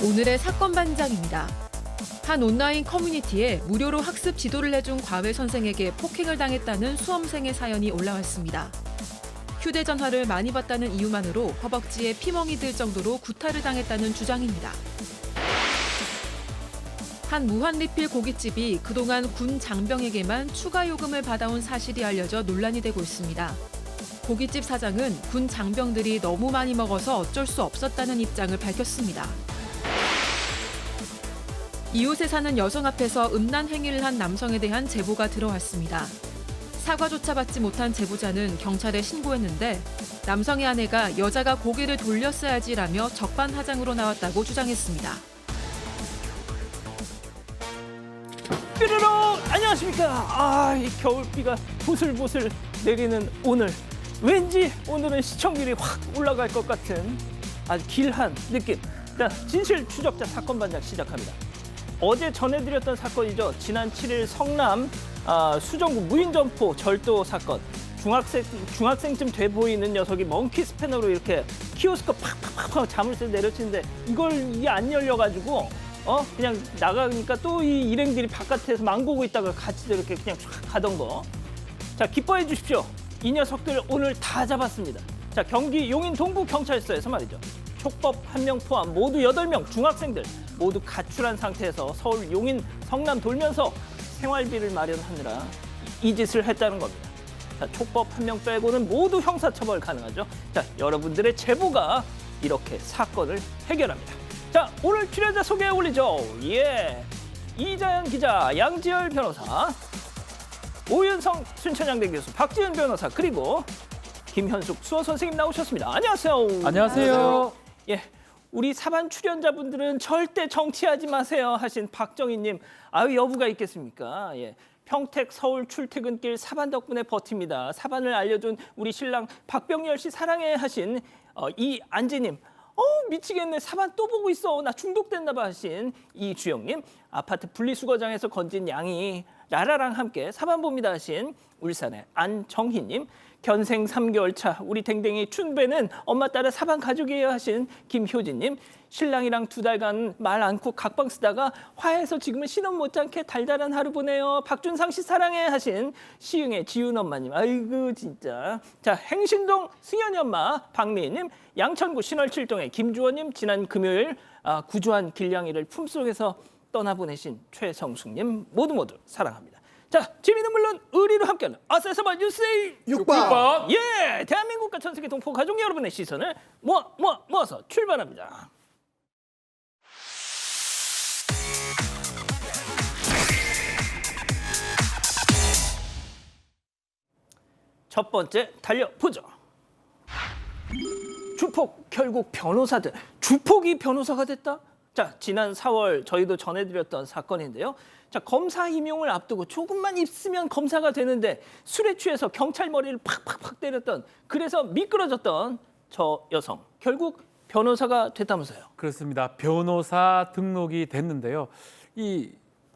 오늘의 사건 반장입니다. 한 온라인 커뮤니티에 무료로 학습 지도를 해준 과외 선생에게 폭행을 당했다는 수험생의 사연이 올라왔습니다. 휴대전화를 많이 봤다는 이유만으로 허벅지에 피멍이 들 정도로 구타를 당했다는 주장입니다. 한 무한리필 고깃집이 그동안 군 장병에게만 추가 요금을 받아온 사실이 알려져 논란이 되고 있습니다. 고깃집 사장은 군 장병들이 너무 많이 먹어서 어쩔 수 없었다는 입장을 밝혔습니다. 이웃에 사는 여성 앞에서 음란 행위를 한 남성에 대한 제보가 들어왔습니다. 사과조차 받지 못한 제보자는 경찰에 신고했는데 남성의 아내가 여자가 고개를 돌렸어야지라며 적반하장으로 나왔다고 주장했습니다. 뾰로롱! 안녕하십니까. 이 겨울비가 보슬보슬 내리는 오늘, 왠지 오늘은 시청률이 확 올라갈 것 같은 아주 길한 느낌. 자, 진실 추적자 사건 반장 시작합니다. 어제 전해드렸던 사건이죠. 지난 7일 성남 수정구 무인점포 절도 사건. 중학생쯤 돼 보이는 녀석이 멍키 스패너로 이렇게 키오스크 팍팍팍 자물쇠 내려치는데 이게 안 열려가지고 그냥 나가니까 또 이 일행들이 바깥에서 망보고 있다가 같이 이렇게 그냥 쫙 가던 거. 자, 기뻐해 주십시오. 이 녀석들 오늘 다 잡았습니다. 자, 경기 용인 동부경찰서에서 말이죠. 촉법 1명 포함 모두 8명 중학생들 모두 가출한 상태에서 서울 용인 성남 돌면서 생활비를 마련하느라 이 짓을 했다는 겁니다. 자, 촉법 1명 빼고는 모두 형사처벌 가능하죠. 자, 여러분들의 제보가 이렇게 사건을 해결합니다. 자, 오늘 출연자 소개해 올리죠. 이자연 기자, 양지열 변호사, 오윤성 순천향대 교수, 박지은 변호사, 그리고 김현숙 수어 선생님 나오셨습니다. 안녕하세요. 안녕하세요. 예, 우리 사반 출연자분들은 절대 정치하지 마세요 하신 박정희님, 여부가 있겠습니까? 예, 평택 서울 출퇴근길 사반 덕분에 버팁니다. 사반을 알려준 우리 신랑 박병열 씨 사랑해 하신 이안지님, 미치겠네. 사반 또 보고 있어. 나 중독됐나 봐 하신 이주영님, 아파트 분리수거장에서 건진 양이 라라랑 함께 사반 봅니다 하신 울산의 안정희님, 견생 3개월 차 우리 댕댕이 춘배는 엄마 따라 사반 가족이에요 하신 김효진님, 신랑이랑 2달간 말 않고 각방 쓰다가 화해해서 지금은 신혼 못지않게 달달한 하루 보내요. 박준상 씨 사랑해 하신 시흥의 지훈 엄마님, 아이고 진짜. 자, 행신동 승현이 엄마 박미희님, 양천구 신월칠동의 김주원님, 지난 금요일 구조한 길냥이를 품속에서 떠나보내신 최성숙님, 모두 사랑합니다. 자, 재미는 물론 의리로 함께하는 아싸사바 뉴스 6번. 예, 대한민국과 전 세계 동포 가족 여러분의 시선을 모아서 출발합니다. 첫 번째 달려보죠. 주폭 결국 변호사들, 주폭이 변호사가 됐다? 자, 지난 4월 저희도 전해드렸던 사건인데요. 자, 검사 임용을 앞두고 조금만 있으면 검사가 되는데 술에 취해서 경찰 머리를 팍팍팍 때렸던, 그래서 미끄러졌던 저 여성, 결국 변호사가 됐다면서요. 그렇습니다. 변호사 등록이 됐는데요. 이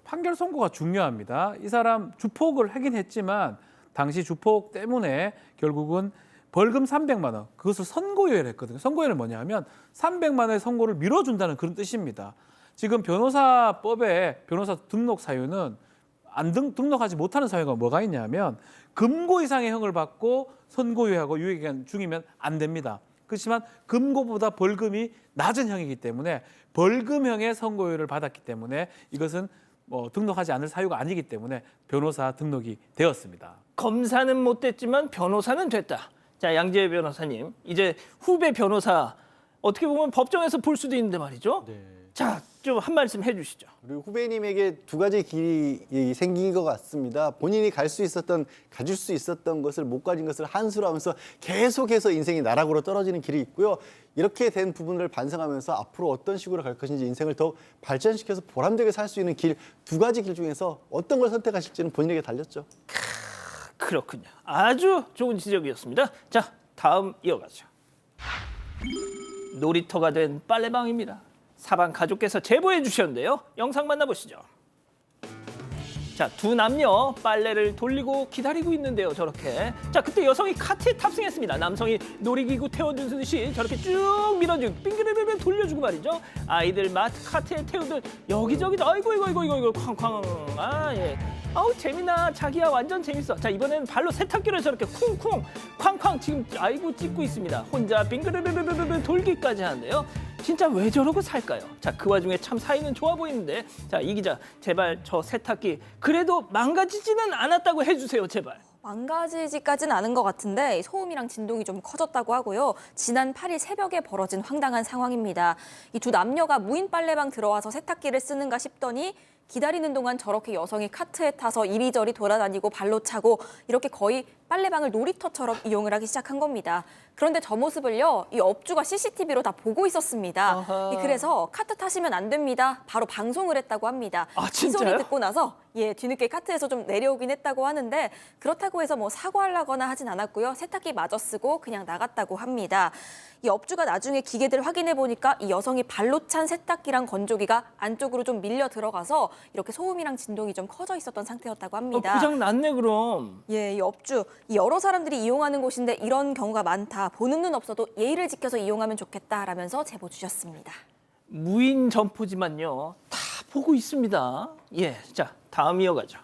판결 선고가 중요합니다. 이 사람 주폭을 하긴 했지만 당시 주폭 때문에 결국은 벌금 300만 원, 그것을 선고유예를 했거든요. 선고유예는 뭐냐면 300만 원의 선고를 미뤄준다는 그런 뜻입니다. 지금 변호사법에 변호사 등록 사유는 등록하지 못하는 사유가 뭐가 있냐면 금고 이상의 형을 받고 선고유예하고 유예기간 중이면 안 됩니다. 그렇지만 금고보다 벌금이 낮은 형이기 때문에 벌금형의 선고유예를 받았기 때문에 이것은 등록하지 않을 사유가 아니기 때문에 변호사 등록이 되었습니다. 검사는 못 됐지만 변호사는 됐다. 자, 양지열 변호사님, 이제 후배 변호사 어떻게 보면 법정에서 볼 수도 있는데 말이죠. 네. 자, 좀 한 말씀 해주시죠. 그리고 후배님에게 두 가지 길이 생긴 것 같습니다. 본인이 가질 수 있었던 것을 못 가진 것을 한수로 하면서 계속해서 인생이 나락으로 떨어지는 길이 있고요. 이렇게 된 부분을 반성하면서 앞으로 어떤 식으로 갈 것인지 인생을 더욱 발전시켜서 보람되게 살 수 있는 길, 두 가지 길 중에서 어떤 걸 선택하실지는 본인에게 달렸죠. 그렇군요. 아주 좋은 지적이었습니다. 자, 다음 이어가죠. 놀이터가 된 빨래방입니다. 사방 가족께서 제보해 주셨는데요. 영상 만나보시죠. 자, 두 남녀 빨래를 돌리고 기다리고 있는데요, 저렇게. 자, 그때 여성이 카트에 탑승했습니다. 남성이 놀이기구 태워주듯이 저렇게 쭉 밀어주고 빙그르르르 돌려주고 말이죠. 아이들 카트에 태우듯 여기저기 아이고 쾅쾅. 아, 예. 아우 재미나. 자기야 완전 재밌어. 자, 이번에는 발로 세탁기를 저렇게 쿵쿵 쾅쾅 지금 아이고 찍고 있습니다. 혼자 빙그르르르르 돌기까지 하는데요. 진짜 왜 저러고 살까요? 자, 그 와중에 참 사이는 좋아 보이는데, 자, 이 기자 제발 저 세탁기 그래도 망가지지는 않았다고 해주세요, 제발. 망가지지까지는 않은 것 같은데 소음이랑 진동이 좀 커졌다고 하고요. 지난 8일 새벽에 벌어진 황당한 상황입니다. 이 두 남녀가 무인 빨래방 들어와서 세탁기를 쓰는가 싶더니 기다리는 동안 저렇게 여성이 카트에 타서 이리저리 돌아다니고 발로 차고 이렇게 거의 빨래방을 놀이터처럼 이용을 하기 시작한 겁니다. 그런데 저 모습을요, 이 업주가 CCTV로 다 보고 있었습니다. 아하. 그래서 카트 타시면 안 됩니다. 바로 방송을 했다고 합니다. 아, 이 진짜요? 소리 듣고 나서 뒤늦게 카트에서 좀 내려오긴 했다고 하는데 그렇다고 해서 뭐 사과하려거나 하진 않았고요. 세탁기 마저 쓰고 그냥 나갔다고 합니다. 이 업주가 나중에 기계들 확인해 보니까 이 여성이 발로 찬 세탁기랑 건조기가 안쪽으로 좀 밀려 들어가서 이렇게 소음이랑 진동이 좀 커져 있었던 상태였다고 합니다. 고장 났네 그럼. 이 업주, 여러 사람들이 이용하는 곳인데 이런 경우가 많다. 보는 눈 없어도 예의를 지켜서 이용하면 좋겠다라면서 제보 주셨습니다. 무인 점포지만요, 다 보고 있습니다. 예, 자, 다음 이어가죠.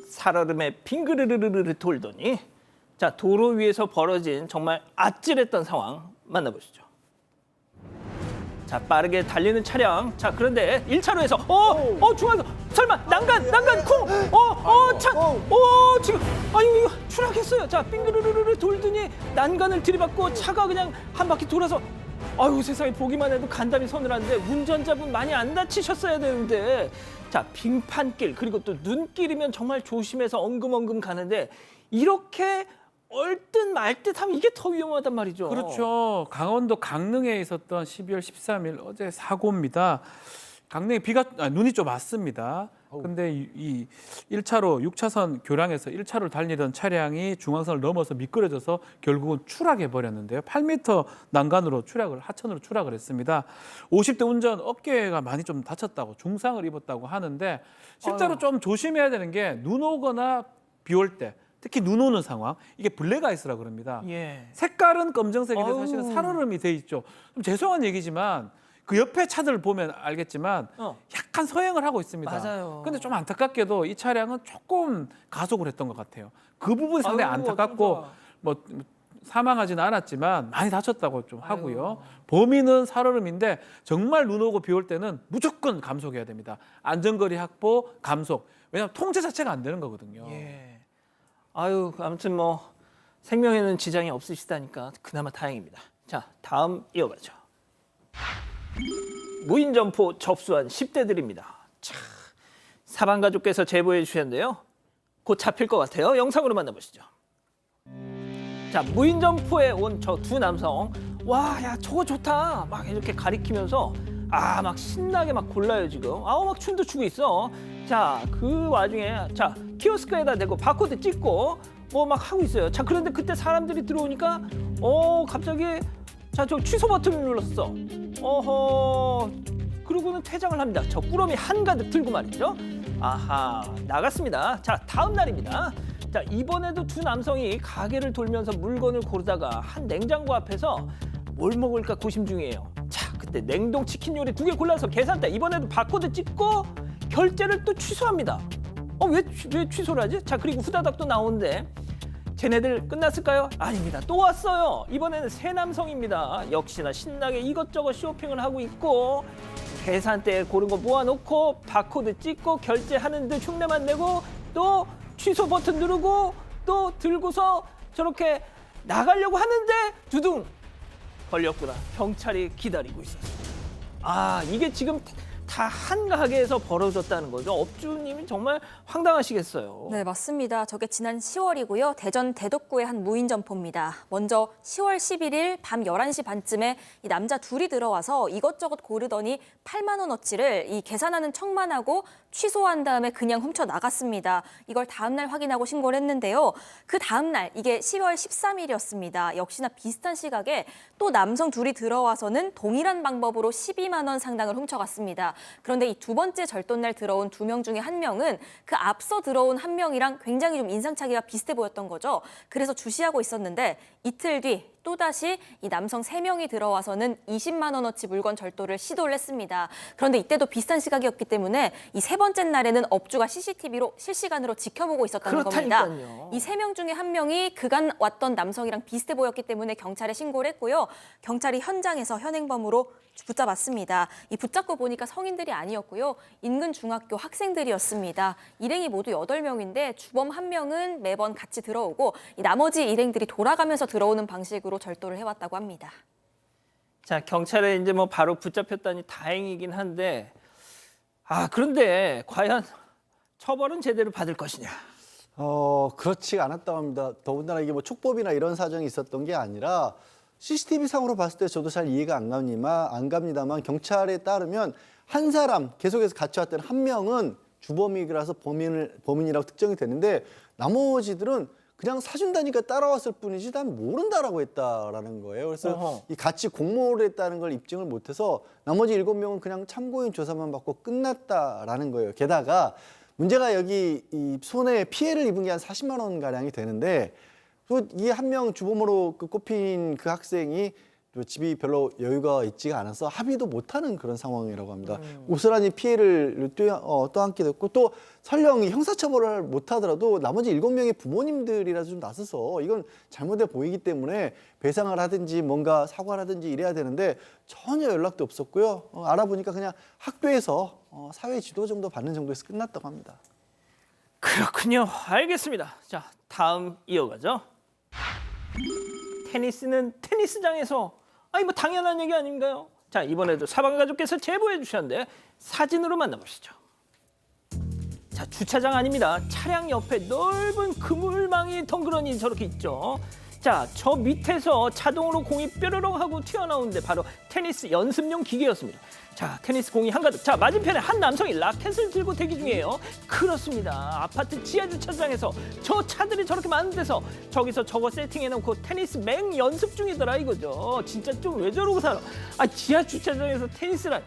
살얼음에 빙그르르르르 돌더니, 자, 도로 위에서 벌어진 정말 아찔했던 상황 만나보시죠. 자, 빠르게 달리는 차량. 자, 그런데 1차로에서 중앙에서 설마 난간 쿵! 지금 아니 이거 추락했어요. 자, 빙그르르르 돌더니 난간을 들이받고 차가 그냥 한 바퀴 돌아서 아유 세상에, 보기만 해도 간담이 서늘한데 운전자분 많이 안 다치셨어야 되는데. 자, 빙판길 그리고 또 눈길이면 정말 조심해서 엉금엉금 가는데 이렇게 얼듯 말듯 하면 이게 더 위험하단 말이죠. 그렇죠. 강원도 강릉에 있었던 12월 13일 어제 사고입니다. 강릉에 눈이 좀 왔습니다. 근데 이 1차로 6차선 교량에서 1차로를 달리던 차량이 중앙선을 넘어서 미끄러져서 결국은 추락해 버렸는데요. 8m 난간으로 하천으로 추락을 했습니다. 50대 운전 어깨가 많이 좀 다쳤다고, 중상을 입었다고 하는데 실제로 좀 조심해야 되는 게 눈 오거나 비 올 때, 특히 눈 오는 상황, 이게 블랙아이스라 그럽니다. 예. 색깔은 검정색인데 아유. 사실은 살얼음이 돼 있죠. 좀 죄송한 얘기지만 그 옆에 차들 보면 알겠지만 약간 서행을 하고 있습니다. 맞아요. 근데 좀 안타깝게도 이 차량은 조금 가속을 했던 것 같아요. 그 부분이 상당히 아유, 안타깝고 어떡하죠. 뭐 사망하지는 않았지만 많이 다쳤다고 좀 하고요. 범인은 살얼음인데 정말 눈 오고 비 올 때는 무조건 감속해야 됩니다. 안전거리 확보, 감속. 왜냐하면 통제 자체가 안 되는 거거든요. 예. 아유, 아무튼 뭐 생명에는 지장이 없으시다니까 그나마 다행입니다. 자, 다음 이어가죠. 무인 점포 접수한 10대들입니다. 참, 사방 가족께서 제보해 주셨는데요. 곧 잡힐 것 같아요. 영상으로 만나보시죠. 자, 무인 점포에 온 저 두 남성. 와, 야, 저거 좋다. 막 이렇게 가리키면서 막 신나게 막 골라요 지금. 막 춤도 추고 있어. 자, 그 와중에 자, 키오스크에다 대고 바코드 찍고 뭐 막 하고 있어요. 자, 그런데 그때 사람들이 들어오니까 갑자기 자, 저 취소 버튼을 눌렀어. 그러고는 퇴장을 합니다. 저 꾸러미 한가득 들고 말이죠. 아하, 나갔습니다. 자, 다음 날입니다. 자, 이번에도 두 남성이 가게를 돌면서 물건을 고르다가 한 냉장고 앞에서 뭘 먹을까 고심 중이에요. 자, 그때 냉동 치킨 요리 2개 골라서 계산대. 이번에도 바코드 찍고 결제를 또 취소합니다. 왜 취소를 하지? 자, 그리고 후다닥 또 나오는데 쟤네들 끝났을까요? 아닙니다. 또 왔어요. 이번에는 세 남성입니다. 역시나 신나게 이것저것 쇼핑을 하고 있고 계산대에 고른 거 모아놓고 바코드 찍고 결제하는 듯 흉내만 내고 또 취소 버튼 누르고 또 들고서 저렇게 나가려고 하는데 두둥 걸렸구나. 경찰이 기다리고 있었습니다. 이게 지금 다 한 가게에서 벌어졌다는 거죠. 업주님이 정말 황당하시겠어요. 네, 맞습니다. 저게 지난 10월이고요. 대전 대덕구의 한 무인 점포입니다. 먼저 10월 11일 밤 11시 반쯤에 이 남자 둘이 들어와서 이것저것 고르더니 8만 원어치를 이 계산하는 척만 하고 취소한 다음에 그냥 훔쳐 나갔습니다. 이걸 다음 날 확인하고 신고를 했는데요. 그 다음 날 이게 10월 13일이었습니다. 역시나 비슷한 시각에 또 남성 둘이 들어와서는 동일한 방법으로 12만 원 상당을 훔쳐갔습니다. 그런데 이 두 번째 절도날 들어온 2명 중에 1명은 그 앞서 들어온 1명이랑 굉장히 좀 인상차기가 비슷해 보였던 거죠. 그래서 주시하고 있었는데 이틀 뒤 또다시 이 남성 3명이 들어와서는 20만 원어치 물건 절도를 시도를 했습니다. 그런데 이때도 비슷한 시각이었기 때문에 이 세 번째 날에는 업주가 CCTV로 실시간으로 지켜보고 있었다는 겁니다. 그렇다니까요. 이 3명 중에 1명이 그간 왔던 남성이랑 비슷해 보였기 때문에 경찰에 신고를 했고요. 경찰이 현장에서 현행범으로 붙잡았습니다. 이 붙잡고 보니까 성인들이 아니었고요. 인근 중학교 학생들이었습니다. 일행이 모두 8명인데 주범 1명은 매번 같이 들어오고 이 나머지 일행들이 돌아가면서 들어오는 방식으로 절도를 해왔다고 합니다. 자, 경찰에 이제 뭐 바로 붙잡혔다니 다행이긴 한데, 그런데 과연 처벌은 제대로 받을 것이냐? 그렇지가 않았다고 합니다. 더군다나 이게 뭐 촉법이나 이런 사정이 있었던 게 아니라 CCTV 상으로 봤을 때 저도 잘 이해가 안 갑니다만 경찰에 따르면 한 사람 계속해서 같이 왔던 1명은 주범이라서 범인이라고 특정이 되는데 나머지들은 그냥 사준다니까 따라왔을 뿐이지 난 모른다라고 했다라는 거예요. 그래서 이 같이 공모를 했다는 걸 입증을 못해서 나머지 7명은 그냥 참고인 조사만 받고 끝났다라는 거예요. 게다가 문제가 여기 이 손에 피해를 입은 게 한 40만 원 가량이 되는데 이 1명 주범으로 꼽힌 그 학생이 또 집이 별로 여유가 있지가 않아서 합의도 못하는 그런 상황이라고 합니다. 고스란히 피해를 떠안게 됐고 또 설령 형사처벌을 못하더라도 나머지 7명의 부모님들이라도 좀 나서서 이건 잘못돼 보이기 때문에 배상을 하든지 뭔가 사과를 하든지 이래야 되는데 전혀 연락도 없었고요. 알아보니까 그냥 학교에서 사회 지도 정도 받는 정도에서 끝났다고 합니다. 그렇군요. 알겠습니다. 자, 다음 이어가죠. 테니스는 테니스장에서 뭐 당연한 얘기 아닌가요? 자, 이번에도 사방 가족께서 제보해 주셨는데 사진으로 만나보시죠. 자, 주차장 아닙니다. 차량 옆에 넓은 그물망이 덩그러니 저렇게 있죠. 자, 저 밑에서 자동으로 공이 뾰로롱 하고 튀어나오는데 바로 테니스 연습용 기계였습니다. 자, 테니스 공이 한가득. 자, 맞은편에 한 남성이 라켓을 들고 대기 중이에요. 그렇습니다. 아파트 지하 주차장에서 저 차들이 저렇게 많은 데서 저기서 저거 세팅해놓고 테니스 맹 연습 중이더라 이거죠. 진짜 좀 왜 저러고 살아? 지하 주차장에서 테니스란.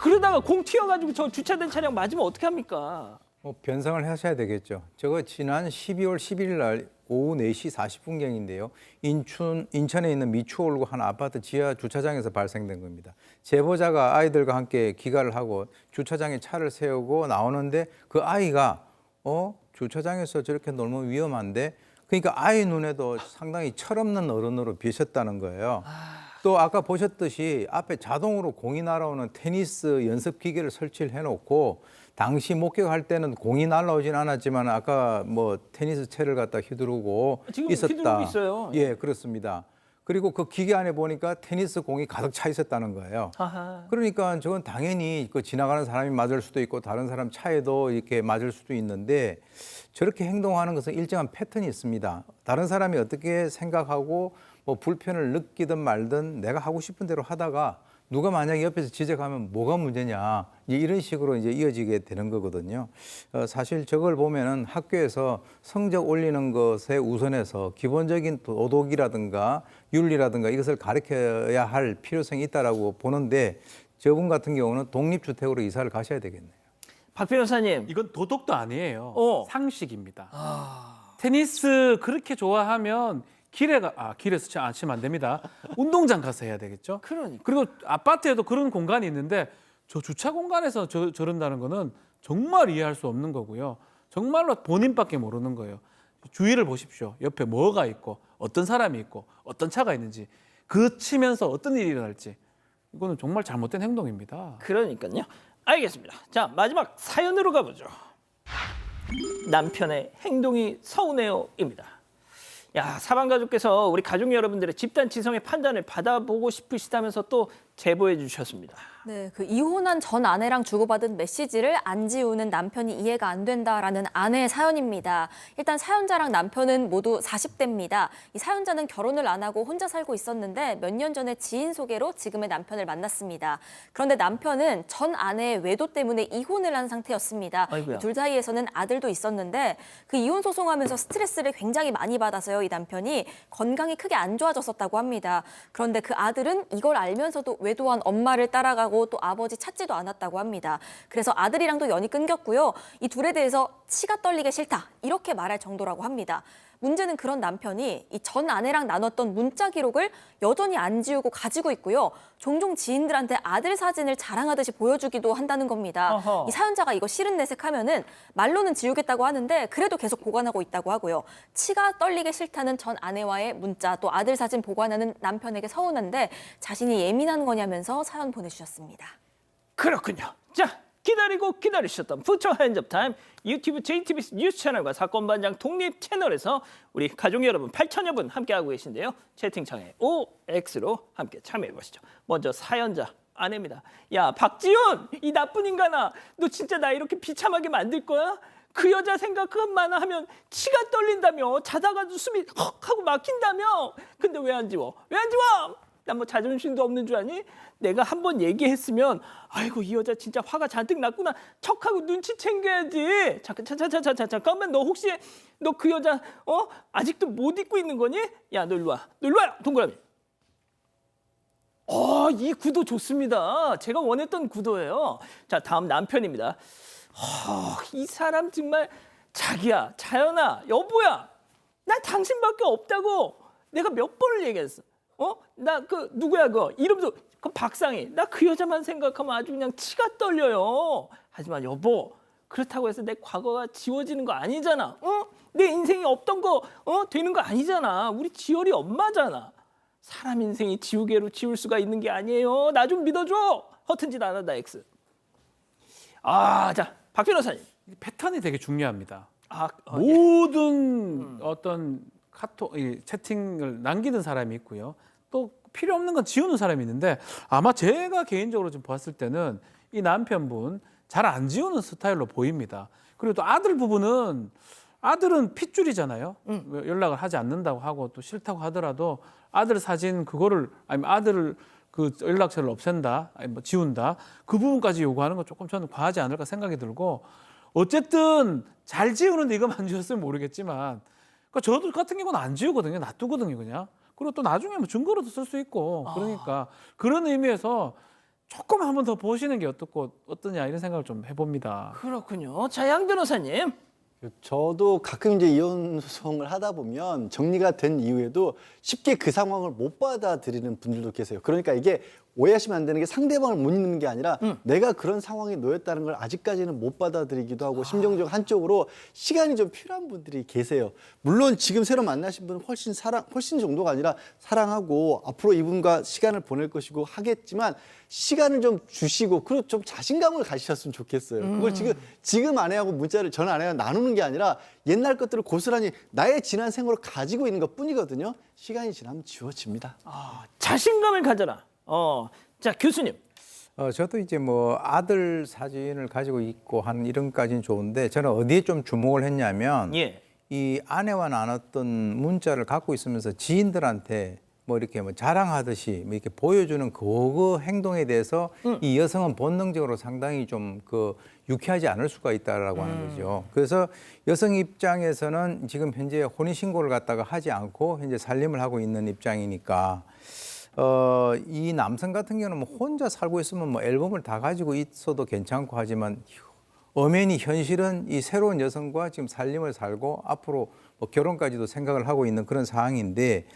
그러다가 공 튀어가지고 저 주차된 차량 맞으면 어떻게 합니까? 변상을 하셔야 되겠죠. 저거 지난 12월 11일 날 오후 4시 40분경인데요. 인천에 있는 미추홀구 한 아파트 지하 주차장에서 발생된 겁니다. 제보자가 아이들과 함께 귀가를 하고 주차장에 차를 세우고 나오는데 그 아이가 주차장에서 저렇게 놀면 위험한데 그러니까 아이 눈에도 상당히 철없는 어른으로 비쳤다는 거예요. 또 아까 보셨듯이 앞에 자동으로 공이 날아오는 테니스 연습 기계를 설치를 해놓고 당시 목격할 때는 공이 날아오진 않았지만 아까 뭐 테니스 채를 갖다 휘두르고 지금 있었다. 휘두르고 있어요. 예, 그렇습니다. 그리고 그 기계 안에 보니까 테니스 공이 가득 차 있었다는 거예요. 아하. 그러니까 저건 당연히 그 지나가는 사람이 맞을 수도 있고 다른 사람 차에도 이렇게 맞을 수도 있는데 저렇게 행동하는 것은 일정한 패턴이 있습니다. 다른 사람이 어떻게 생각하고 뭐 불편을 느끼든 말든 내가 하고 싶은 대로 하다가 누가 만약에 옆에서 지적하면 뭐가 문제냐 이런 식으로 이제 이어지게 되는 거거든요. 사실 저걸 보면은 학교에서 성적 올리는 것에 우선해서 기본적인 도덕이라든가 윤리라든가 이것을 가르쳐야 할 필요성이 있다라고 보는데 저분 같은 경우는 독립주택으로 이사를 가셔야 되겠네요. 박 변호사님. 이건 도덕도 아니에요. 상식입니다. 테니스 그렇게 좋아하면 길에서 치면 안 됩니다. 운동장 가서 해야 되겠죠. 그러니까. 그리고 아파트에도 그런 공간이 있는데 저 주차 공간에서 저런다는 거는 정말 이해할 수 없는 거고요. 정말로 본인밖에 모르는 거예요. 주위를 보십시오. 옆에 뭐가 있고 어떤 사람이 있고 어떤 차가 있는지 그 치면서 어떤 일이 일어날지 이거는 정말 잘못된 행동입니다. 그러니까요. 알겠습니다. 자, 마지막 사연으로 가보죠. 남편의 행동이 서운해요입니다. 사방 가족께서 우리 가족 여러분들의 집단 지성의 판단을 받아보고 싶으시다면서 또 제보해 주셨습니다. 네, 그 이혼한 전 아내랑 주고받은 메시지를 안 지우는 남편이 이해가 안 된다라는 아내의 사연입니다. 일단 사연자랑 남편은 모두 40대입니다. 이 사연자는 결혼을 안 하고 혼자 살고 있었는데 몇 년 전에 지인 소개로 지금의 남편을 만났습니다. 그런데 남편은 전 아내의 외도 때문에 이혼을 한 상태였습니다. 아이고야. 둘 사이에서는 아들도 있었는데 그 이혼 소송하면서 스트레스를 굉장히 많이 받아서요. 이 남편이 건강이 크게 안 좋아졌었다고 합니다. 그런데 그 아들은 이걸 알면서도 외도한 엄마를 따라가고 또 아버지 찾지도 않았다고 합니다. 그래서 아들이랑도 연이 끊겼고요. 이 둘에 대해서 치가 떨리게 싫다 이렇게 말할 정도라고 합니다. 문제는 그런 남편이 이 전 아내랑 나눴던 문자 기록을 여전히 안 지우고 가지고 있고요. 종종 지인들한테 아들 사진을 자랑하듯이 보여주기도 한다는 겁니다. 어허. 이 사연자가 이거 싫은 내색하면은 말로는 지우겠다고 하는데 그래도 계속 보관하고 있다고 하고요. 치가 떨리게 싫다는 전 아내와의 문자 또 아들 사진 보관하는 남편에게 서운한데 자신이 예민한 거냐면서 사연 보내주셨습니다. 그렇군요. 자, 기다리고 기다리셨던 부처 핸즈업 타임 유튜브 JTBC 뉴스 채널과 사건 반장 독립 채널에서 우리 가족 여러분 8천여 분 함께하고 계신데요. 채팅창에 OX로 함께 참여해 보시죠. 먼저 사연자 아내입니다. 야, 박지훈 이 나쁜 인간아, 너 진짜 나 이렇게 비참하게 만들 거야? 그 여자 생각만 하면 치가 떨린다며, 자다가도 숨이 헉 하고 막힌다며. 근데 왜 안 지워? 왜 안 지워? 난 뭐 자존심도 없는 줄 아니? 내가 한번 얘기했으면 아이고 이 여자 진짜 화가 잔뜩 났구나 척하고 눈치 챙겨야지. 잠깐만, 너 혹시 너 그 여자 아직도 못 잊고 있는 거니? 야, 너 일로 와. 너 일로 와, 동그라미. 이 구도 좋습니다. 제가 원했던 구도예요. 자, 다음 남편입니다. 이 사람 정말 자기야, 자연아, 여보야, 나 당신밖에 없다고 내가 몇 번을 얘기했어. 나 그 누구야 그 이름도 그 박상희. 나 그 여자만 생각하면 아주 그냥 치가 떨려요. 하지만 여보, 그렇다고 해서 내 과거가 지워지는 거 아니잖아. 내 인생이 없던 거 되는 거 아니잖아. 우리 지열이 엄마잖아. 사람 인생이 지우개로 지울 수가 있는 게 아니에요. 나 좀 믿어줘. 허튼 짓 안 한다 X. 자, 박 변호사님. 이 패턴이 되게 중요합니다. 예. 모든 어떤 카톡, 채팅을 남기는 사람이 있고요. 또 필요 없는 건 지우는 사람이 있는데 아마 제가 개인적으로 좀 봤을 때는 이 남편분 잘 안 지우는 스타일로 보입니다. 그리고 또 아들 부분은 아들은 핏줄이잖아요. 연락을 하지 않는다고 하고 또 싫다고 하더라도 아들 사진 그거를 아니면 아들을 그 연락처를 없앤다, 아니 뭐 지운다 그 부분까지 요구하는 건 조금 저는 과하지 않을까 생각이 들고 어쨌든 잘 지우는데 이것만 지웠으면 모르겠지만 그러니까 저도 같은 경우는 안 지우거든요. 놔두거든요, 그냥. 그리고 또 나중에 뭐 증거로도 쓸 수 있고 그러니까 그런 의미에서 조금 한번 더 보시는 게 어떠냐 이런 생각을 좀 해봅니다. 그렇군요. 자, 양 변호사님. 저도 가끔 이제 이혼 소송을 하다 보면 정리가 된 이후에도 쉽게 그 상황을 못 받아들이는 분들도 계세요. 그러니까 이게 오해하시면 안 되는 게 상대방을 못 잊는 게 아니라 내가 그런 상황에 놓였다는 걸 아직까지는 못 받아들이기도 하고 심정적 한쪽으로 시간이 좀 필요한 분들이 계세요. 물론 지금 새로 만나신 분은 훨씬 정도가 아니라 사랑하고 앞으로 이분과 시간을 보낼 것이고 하겠지만 시간을 좀 주시고 그리고 좀 자신감을 가지셨으면 좋겠어요. 그걸 지금 아내하고 문자를 전 아내가 나누는 게 아니라 옛날 것들을 고스란히 나의 지난 생활을 가지고 있는 것 뿐이거든요. 시간이 지나면 지워집니다. 자신감을 가져라. 자, 교수님. 저도 이제 뭐 아들 사진을 가지고 있고 하는 이런까지는 좋은데 저는 어디에 좀 주목을 했냐면 예. 이 아내와 나눴던 문자를 갖고 있으면서 지인들한테 뭐 이렇게 뭐 자랑하듯이 뭐 이렇게 보여주는 그 행동에 대해서 이 여성은 본능적으로 상당히 좀 그 유쾌하지 않을 수가 있다라고 하는 거죠. 그래서 여성 입장에서는 지금 현재 혼인신고를 갖다가 하지 않고 현재 살림을 하고 있는 입장이니까 이 남성 같은 경우는 뭐 혼자 살고 있으면 뭐 앨범을 다 가지고 있어도 괜찮고 하지만 엄연히 현실은 이 새로운 여성과 지금 살림을 살고 앞으로 뭐 결혼까지도 생각을 하고 있는 그런 상황인데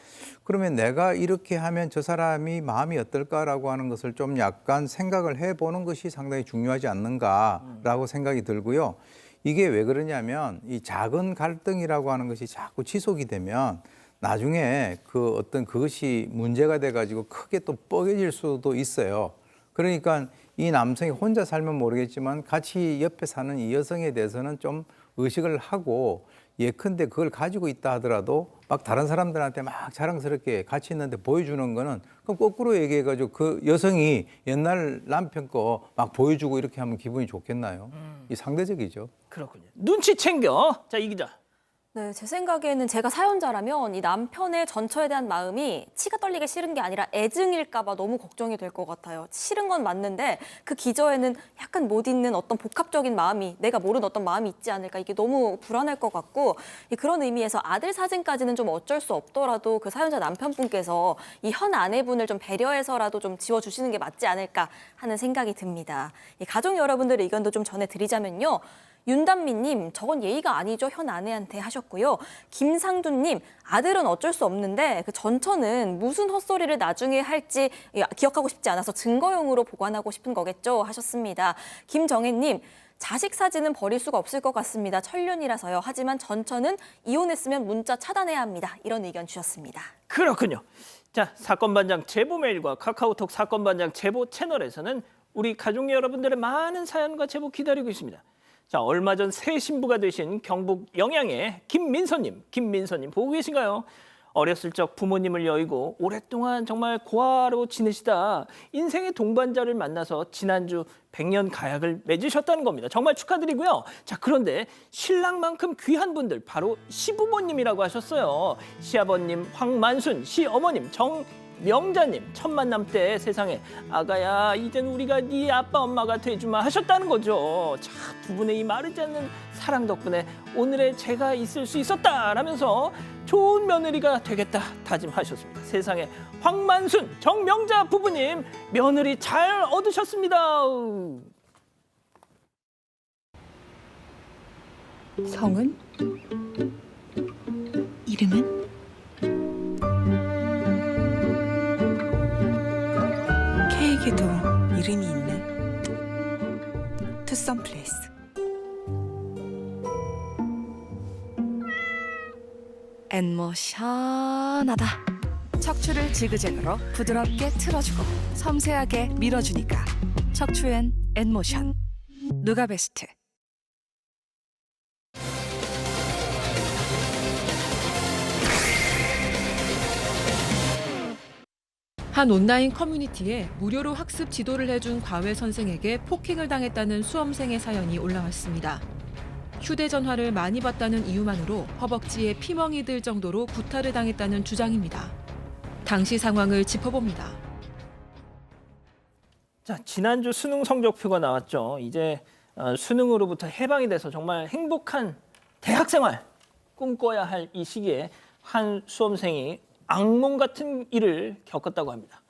그러면 내가 이렇게 하면 저 사람이 마음이 어떨까라고 하는 것을 좀 약간 생각을 해보는 것이 상당히 중요하지 않는가라고 생각이 들고요. 이게 왜 그러냐면 이 작은 갈등이라고 하는 것이 자꾸 지속이 되면 나중에 그 어떤 그것이 문제가 돼가지고 크게 또 뻐개질 수도 있어요. 그러니까 이 남성이 혼자 살면 모르겠지만 같이 옆에 사는 이 여성에 대해서는 좀 의식을 하고 예컨대 그걸 가지고 있다 하더라도 막 다른 사람들한테 막 자랑스럽게 같이 있는데 보여주는 거는 그럼 거꾸로 얘기해가지고 그 여성이 옛날 남편 거 막 보여주고 이렇게 하면 기분이 좋겠나요? 이 상대적이죠. 그렇군요. 눈치 챙겨. 자, 이 기자. 네, 제 생각에는 제가 사연자라면 이 남편의 전처에 대한 마음이 치가 떨리게 싫은 게 아니라 애증일까 봐 너무 걱정이 될 것 같아요. 싫은 건 맞는데 그 기저에는 약간 못 잊는 어떤 복합적인 마음이, 내가 모르는 어떤 마음이 있지 않을까, 이게 너무 불안할 것 같고, 그런 의미에서 아들 사진까지는 좀 어쩔 수 없더라도 그 사연자 남편분께서 이 현 아내분을 좀 배려해서라도 좀 지워주시는 게 맞지 않을까 하는 생각이 듭니다. 이 가족 여러분들의 의견도 좀 전해드리자면요. 윤단미님, 저건 예의가 아니죠, 현 아내한테 하셨고요. 김상두님, 아들은 어쩔 수 없는데 그 전처는 무슨 헛소리를 나중에 할지 기억하고 싶지 않아서 증거용으로 보관하고 싶은 거겠죠 하셨습니다. 김정혜님, 자식 사진은 버릴 수가 없을 것 같습니다. 천륜이라서요. 하지만 전처는 이혼했으면 문자 차단해야 합니다. 이런 의견 주셨습니다. 그렇군요. 자, 사건반장 제보 메일과 카카오톡 사건반장 제보 채널에서는 우리 가족 여러분들의 많은 사연과 제보 기다리고 있습니다. 자, 얼마 전 새 신부가 되신 경북 영양의 김민서님 보고 계신가요? 어렸을 적 부모님을 여의고 오랫동안 정말 고아로 지내시다 인생의 동반자를 만나서 지난주 100년 가약을 맺으셨다는 겁니다. 정말 축하드리고요. 자, 그런데 신랑만큼 귀한 분들 바로 시부모님이라고 하셨어요. 시아버님 황만순, 시어머님 정명자님, 첫 만남 때 세상에 아가야 이젠 우리가 네 아빠 엄마가 돼주마 하셨다는 거죠. 자, 두 분의 이 마르지 않는 사랑 덕분에 오늘의 제가 있을 수 있었다라면서 좋은 며느리가 되겠다 다짐하셨습니다. 세상에 황만순, 정명자 부부님 며느리 잘 얻으셨습니다. 성은? 이름은? 케이크에도 이름이 있는 투썸 플레이스. 엔모션하다. 척추를 지그재그로 부드럽게 틀어주고 섬세하게 밀어주니까 척추엔 엔모션. 누가 베스트? 한 온라인 커뮤니티에 무료로 학습 지도를 해준 과외 선생에게 폭행을 당했다는 수험생의 사연이 올라왔습니다. 휴대전화를 많이 봤다는 이유만으로 허벅지에 피멍이 들 정도로 구타를 당했다는 주장입니다. 당시 상황을 짚어봅니다. 자, 지난주 수능 성적표가 나왔죠. 이제 수능으로부터 해방이 돼서 정말 행복한 대학생활 꿈꿔야 할 이 시기에 한 수험생이 악몽 같은 일을 겪었다고 합니다.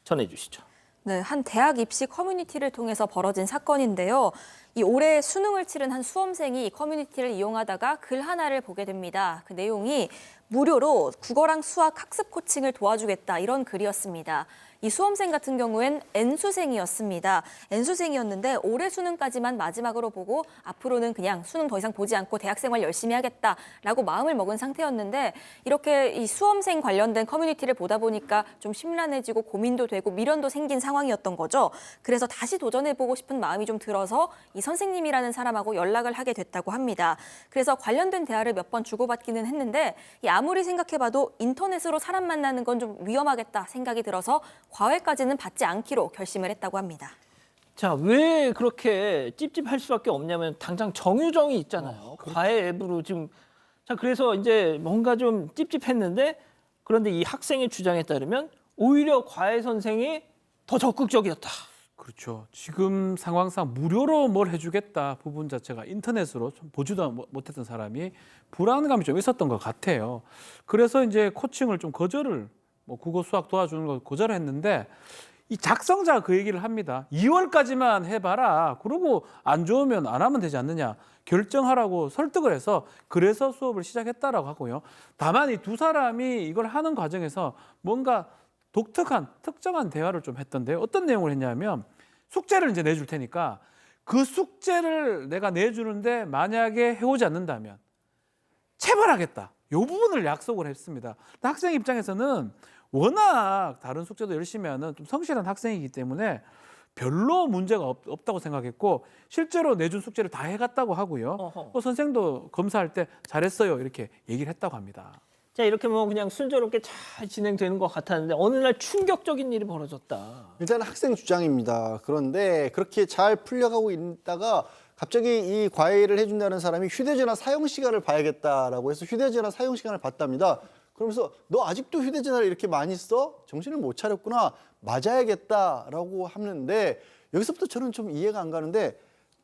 전해주시죠. 네, 한 대학 입시 커뮤니티를 통해서 벌어진 사건인데요. 이 올해 수능을 치른 한 수험생이 이 커뮤니티를 이용하다가 글 하나를 보게 됩니다. 그 내용이 무료로 국어랑 수학 학습 코칭을 도와주겠다 이런 글이었습니다. 이 수험생 같은 경우엔 N수생이었습니다. N수생이었는데 올해 수능까지만 마지막으로 보고 앞으로는 그냥 수능 더 이상 보지 않고 대학생활 열심히 하겠다라고 마음을 먹은 상태였는데 이렇게 이 수험생 관련된 커뮤니티를 보다 보니까 좀 심란해지고 고민도 되고 미련도 생긴 상황이었던 거죠. 그래서 다시 도전해보고 싶은 마음이 좀 들어서 이 선생님이라는 사람하고 연락을 하게 됐다고 합니다. 그래서 관련된 대화를 몇 번 주고받기는 했는데 아무리 생각해봐도 인터넷으로 사람 만나는 건 좀 위험하겠다 생각이 들어서 과외까지는 받지 않기로 결심을 했다고 합니다. 자, 왜 그렇게 찝찝할 수밖에 없냐면 당장 정유정이 있잖아요. 과외 앱으로 지금. 자, 그래서 이제 뭔가 좀 찝찝했는데 그런데 이 학생의 주장에 따르면 오히려 과외 선생이 더 적극적이었다. 그렇죠. 지금 상황상 무료로 뭘 해주겠다 부분 자체가 인터넷으로 좀 보지도 못했던 사람이 불안감이 좀 있었던 것 같아요. 그래서 이제 코칭을 좀 거절을, 국어 수학 도와주는 걸 거절을 했는데 이 작성자가 그 얘기를 합니다. 2월까지만 해봐라. 그러고 안 좋으면 안 하면 되지 않느냐. 결정하라고 설득을 해서 그래서 수업을 시작했다라고 하고요. 다만 이 두 사람이 이걸 하는 과정에서 뭔가 독특한 특정한 대화를 좀 했던데요. 어떤 내용을 했냐면 숙제를 이제 내줄 테니까 그 숙제를 내가 내주는데 만약에 해오지 않는다면 체벌하겠다. 이 부분을 약속을 했습니다. 학생 입장에서는 워낙 다른 숙제도 열심히 하는 좀 성실한 학생이기 때문에 별로 문제가 없다고 생각했고 실제로 내준 숙제를 다 해갔다고 하고요. 선생도 검사할 때 잘했어요 이렇게 얘기를 했다고 합니다. 자, 이렇게 뭐 그냥 순조롭게 잘 진행되는 것 같았는데 어느 날 충격적인 일이 벌어졌다. 일단 학생 주장입니다. 그런데 그렇게 잘 풀려가고 있다가 갑자기 이 과외를 해준다는 사람이 휴대전화 사용 시간을 봐야겠다라고 해서 휴대전화 사용 시간을 봤답니다. 그러면서 너 아직도 휴대전화를 이렇게 많이 써? 정신을 못 차렸구나. 맞아야겠다라고 하는데 여기서부터 저는 좀 이해가 안 가는데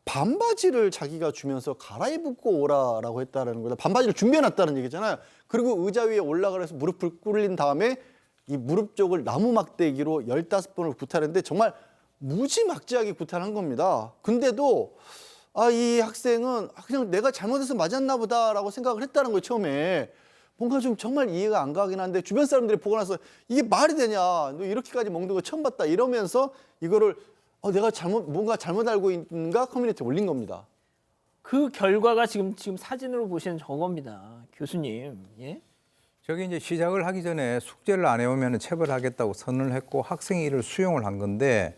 반바지를 자기가 주면서 갈아입고 오라라고 했다라는 거다. 반바지를 준비해놨다는 얘기잖아요. 그리고 의자 위에 올라가서 무릎을 꿇린 다음에 이 무릎 쪽을 나무 막대기로 15번을 구타했는데 정말 무지막지하게 구타한 겁니다. 근데도 이 학생은 그냥 내가 잘못해서 맞았나 보다라고 생각을 했다는 거예요, 처음에. 뭔가 좀 정말 이해가 안 가긴 한데 주변 사람들이 보고 나서 이게 말이 되냐, 너 이렇게까지 먹는 거 처음 봤다 이러면서 이거를 내가 뭔가 잘못 알고 있는가 커뮤니티에 올린 겁니다. 그 결과가 지금 사진으로 보시는 저겁니다. 교수님. 예? 저기 이제 시작을 하기 전에 숙제를 안 해오면 체벌하겠다고 선언을 했고 학생이 이를 수용을 한 건데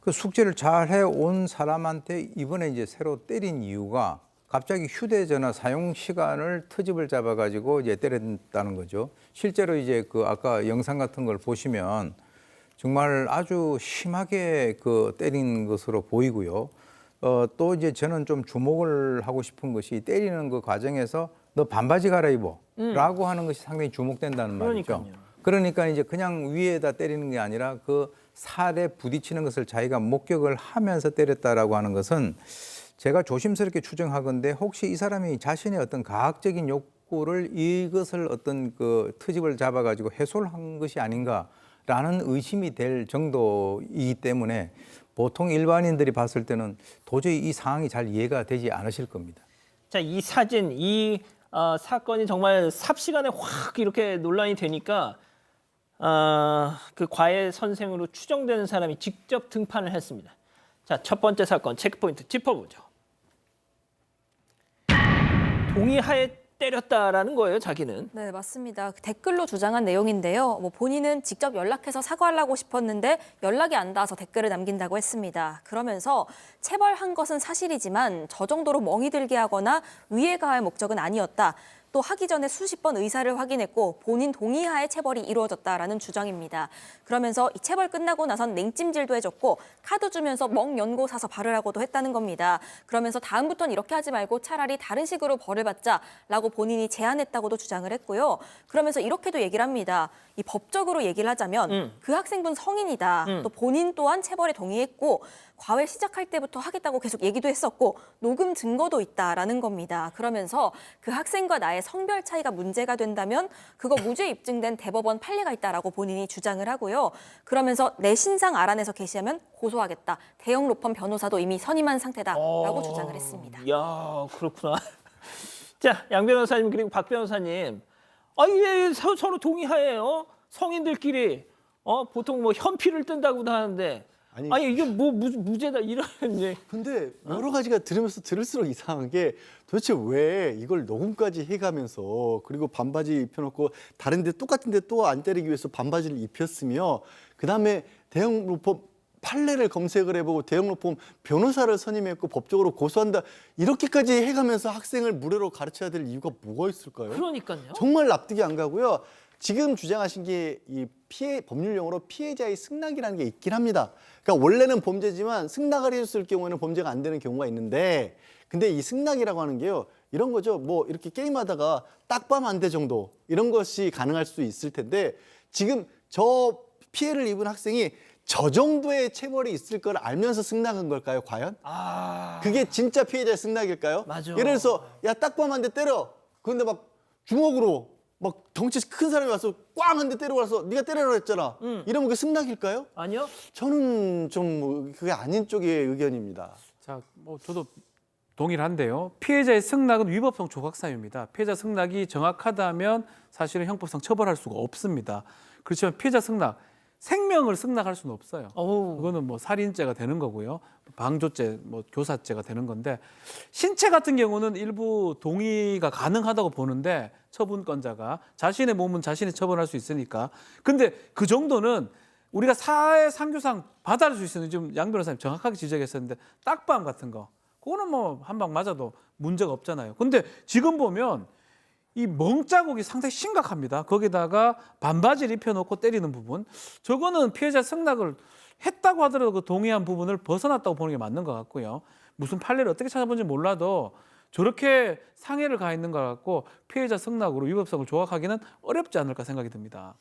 그 숙제를 잘 해온 사람한테 이번에 이제 새로 때린 이유가 갑자기 휴대전화 사용 시간을 트집을 잡아가지고 이제 때렸다는 거죠. 실제로 이제 그 아까 영상 같은 걸 보시면 정말 아주 심하게 그 때린 것으로 보이고요. 또 이제 저는 좀 주목을 하고 싶은 것이 때리는 그 과정에서 너 반바지 갈아입어 라고 하는 것이 상당히 주목된다는 말이죠. 그러니까요. 그러니까 이제 그냥 위에다 때리는 게 아니라 그 살에 부딪히는 것을 자기가 목격을 하면서 때렸다라고 하는 것은 제가 조심스럽게 추정하건대 혹시 이 사람이 자신의 어떤 과학적인 욕구를 이것을 어떤 그 트집을 잡아가지고 해소를 한 것이 아닌가라는 의심이 될 정도이기 때문에 보통 일반인들이 봤을 때는 도저히 이 상황이 잘 이해가 되지 않으실 겁니다. 자, 이 사진, 이 사건이 정말 삽시간에 확 이렇게 논란이 되니까 그 과외 선생으로 추정되는 사람이 직접 등판을 했습니다. 자, 첫 번째 사건 체크포인트 짚어보죠. 동의하에 때렸다라는 거예요, 자기는. 네, 맞습니다. 댓글로 주장한 내용인데요. 본인은 직접 연락해서 사과하려고 싶었는데 연락이 안 닿아서 댓글을 남긴다고 했습니다. 그러면서 체벌한 것은 사실이지만 저 정도로 멍이 들게 하거나 위해 가할 목적은 아니었다. 또 하기 전에 수십 번 의사를 확인했고 본인 동의하에 체벌이 이루어졌다라는 주장입니다. 그러면서 이 체벌 끝나고 나선 냉찜질도 해줬고 카드 주면서 멍 연고 사서 바르라고도 했다는 겁니다. 그러면서 다음부터는 이렇게 하지 말고 차라리 다른 식으로 벌을 받자라고 본인이 제안했다고도 주장을 했고요. 그러면서 이렇게도 얘기를 합니다. 이 법적으로 얘기를 하자면 그 학생분 성인이다. 또 본인 또한 체벌에 동의했고 과외 시작할 때부터 하겠다고 계속 얘기도 했었고 녹음 증거도 있다라는 겁니다. 그러면서 그 학생과 나의 성별 차이가 문제가 된다면 그거 무죄 입증된 대법원 판례가 있다라고 본인이 주장을 하고요. 그러면서 내 신상 알아내서 게시하면 고소하겠다. 대형 로펌 변호사도 이미 선임한 상태다라고 주장을 했습니다. 이야, 그렇구나. 자, 양 변호사님 그리고 박 변호사님. 이게 서로 동의하에요. 성인들끼리 보통 뭐 현피를 뜬다고도 하는데 아니 이게 뭐 무죄다 이런 이제. 근데 여러 가지가 들으면서 들을수록 이상한 게 도대체 왜 이걸 녹음까지 해가면서 그리고 반바지 입혀놓고 다른데 똑같은데 또 안 때리기 위해서 반바지를 입혔으며 그다음에 대형 로펌 판례를 검색을 해보고 대형 로펌 변호사를 선임했고 법적으로 고소한다 이렇게까지 해가면서 학생을 무료로 가르쳐야 될 이유가 뭐가 있을까요? 그러니까요. 정말 납득이 안 가고요. 지금 주장하신 게 이 법률 용어로 피해자의 승낙이라는 게 있긴 합니다. 그러니까 원래는 범죄지만 승낙을 해줬을 경우에는 범죄가 안 되는 경우가 있는데 근데 이 승낙이라고 하는 게요. 이런 거죠. 뭐 이렇게 게임하다가 딱밤 한 대 정도 이런 것이 가능할 수 있을 텐데 지금 저 피해를 입은 학생이 저 정도의 체벌이 있을 걸 알면서 승낙한 걸까요, 과연? 그게 진짜 피해자의 승낙일까요? 맞아. 예를 들어서 야 딱밤 한 대 때려. 그런데 막 주먹으로 막 덩치 큰 사람이 와서 꽝 한 대 때리고 와서 네가 때리라고 했잖아. 이러면 그게 승낙일까요? 아니요. 저는 좀 그게 아닌 쪽의 의견입니다. 자, 뭐 저도 동의를 한데요. 피해자의 승낙은 위법성 조각사유입니다. 피해자 승낙이 정확하다면 사실은 형법상 처벌할 수가 없습니다. 그렇지만 피해자 승낙, 생명을 승낙할 수는 없어요. 그거는 뭐 살인죄가 되는 거고요. 방조죄, 뭐 교사죄가 되는 건데 신체 같은 경우는 일부 동의가 가능하다고 보는데 처분권자가 자신의 몸은 자신이 처분할 수 있으니까. 근데 그 정도는 우리가 사회 상규상 받아들일 수 있는 지금 양 변호사님 정확하게 지적했었는데 딱밤 같은 거 그거는 뭐 한 방 맞아도 문제가 없잖아요. 근데 지금 보면 이 멍자국이 상당히 심각합니다. 거기다가 반바지를 입혀놓고 때리는 부분, 저거는 피해자 승낙을 했다고 하더라도 그 동의한 부분을 벗어났다고 보는 게 맞는 것 같고요. 무슨 판례를 어떻게 찾아본지 몰라도 저렇게 상해를 가했는 것 같고 피해자 승낙으로 위법성을 조각하기는 어렵지 않을까 생각이 듭니다.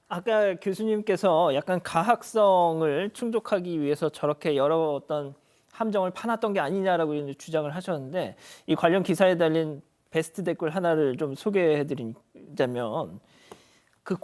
아까 교수님께서 약간 가학성을 충족하기 위해서 저렇게 여러 어떤 함정을 파놨던 게 아니냐라고 이제 주장을 하셨는데, 이 관련 기사에 달린 베스트 댓글 하나를 좀 소개해드리자면, 그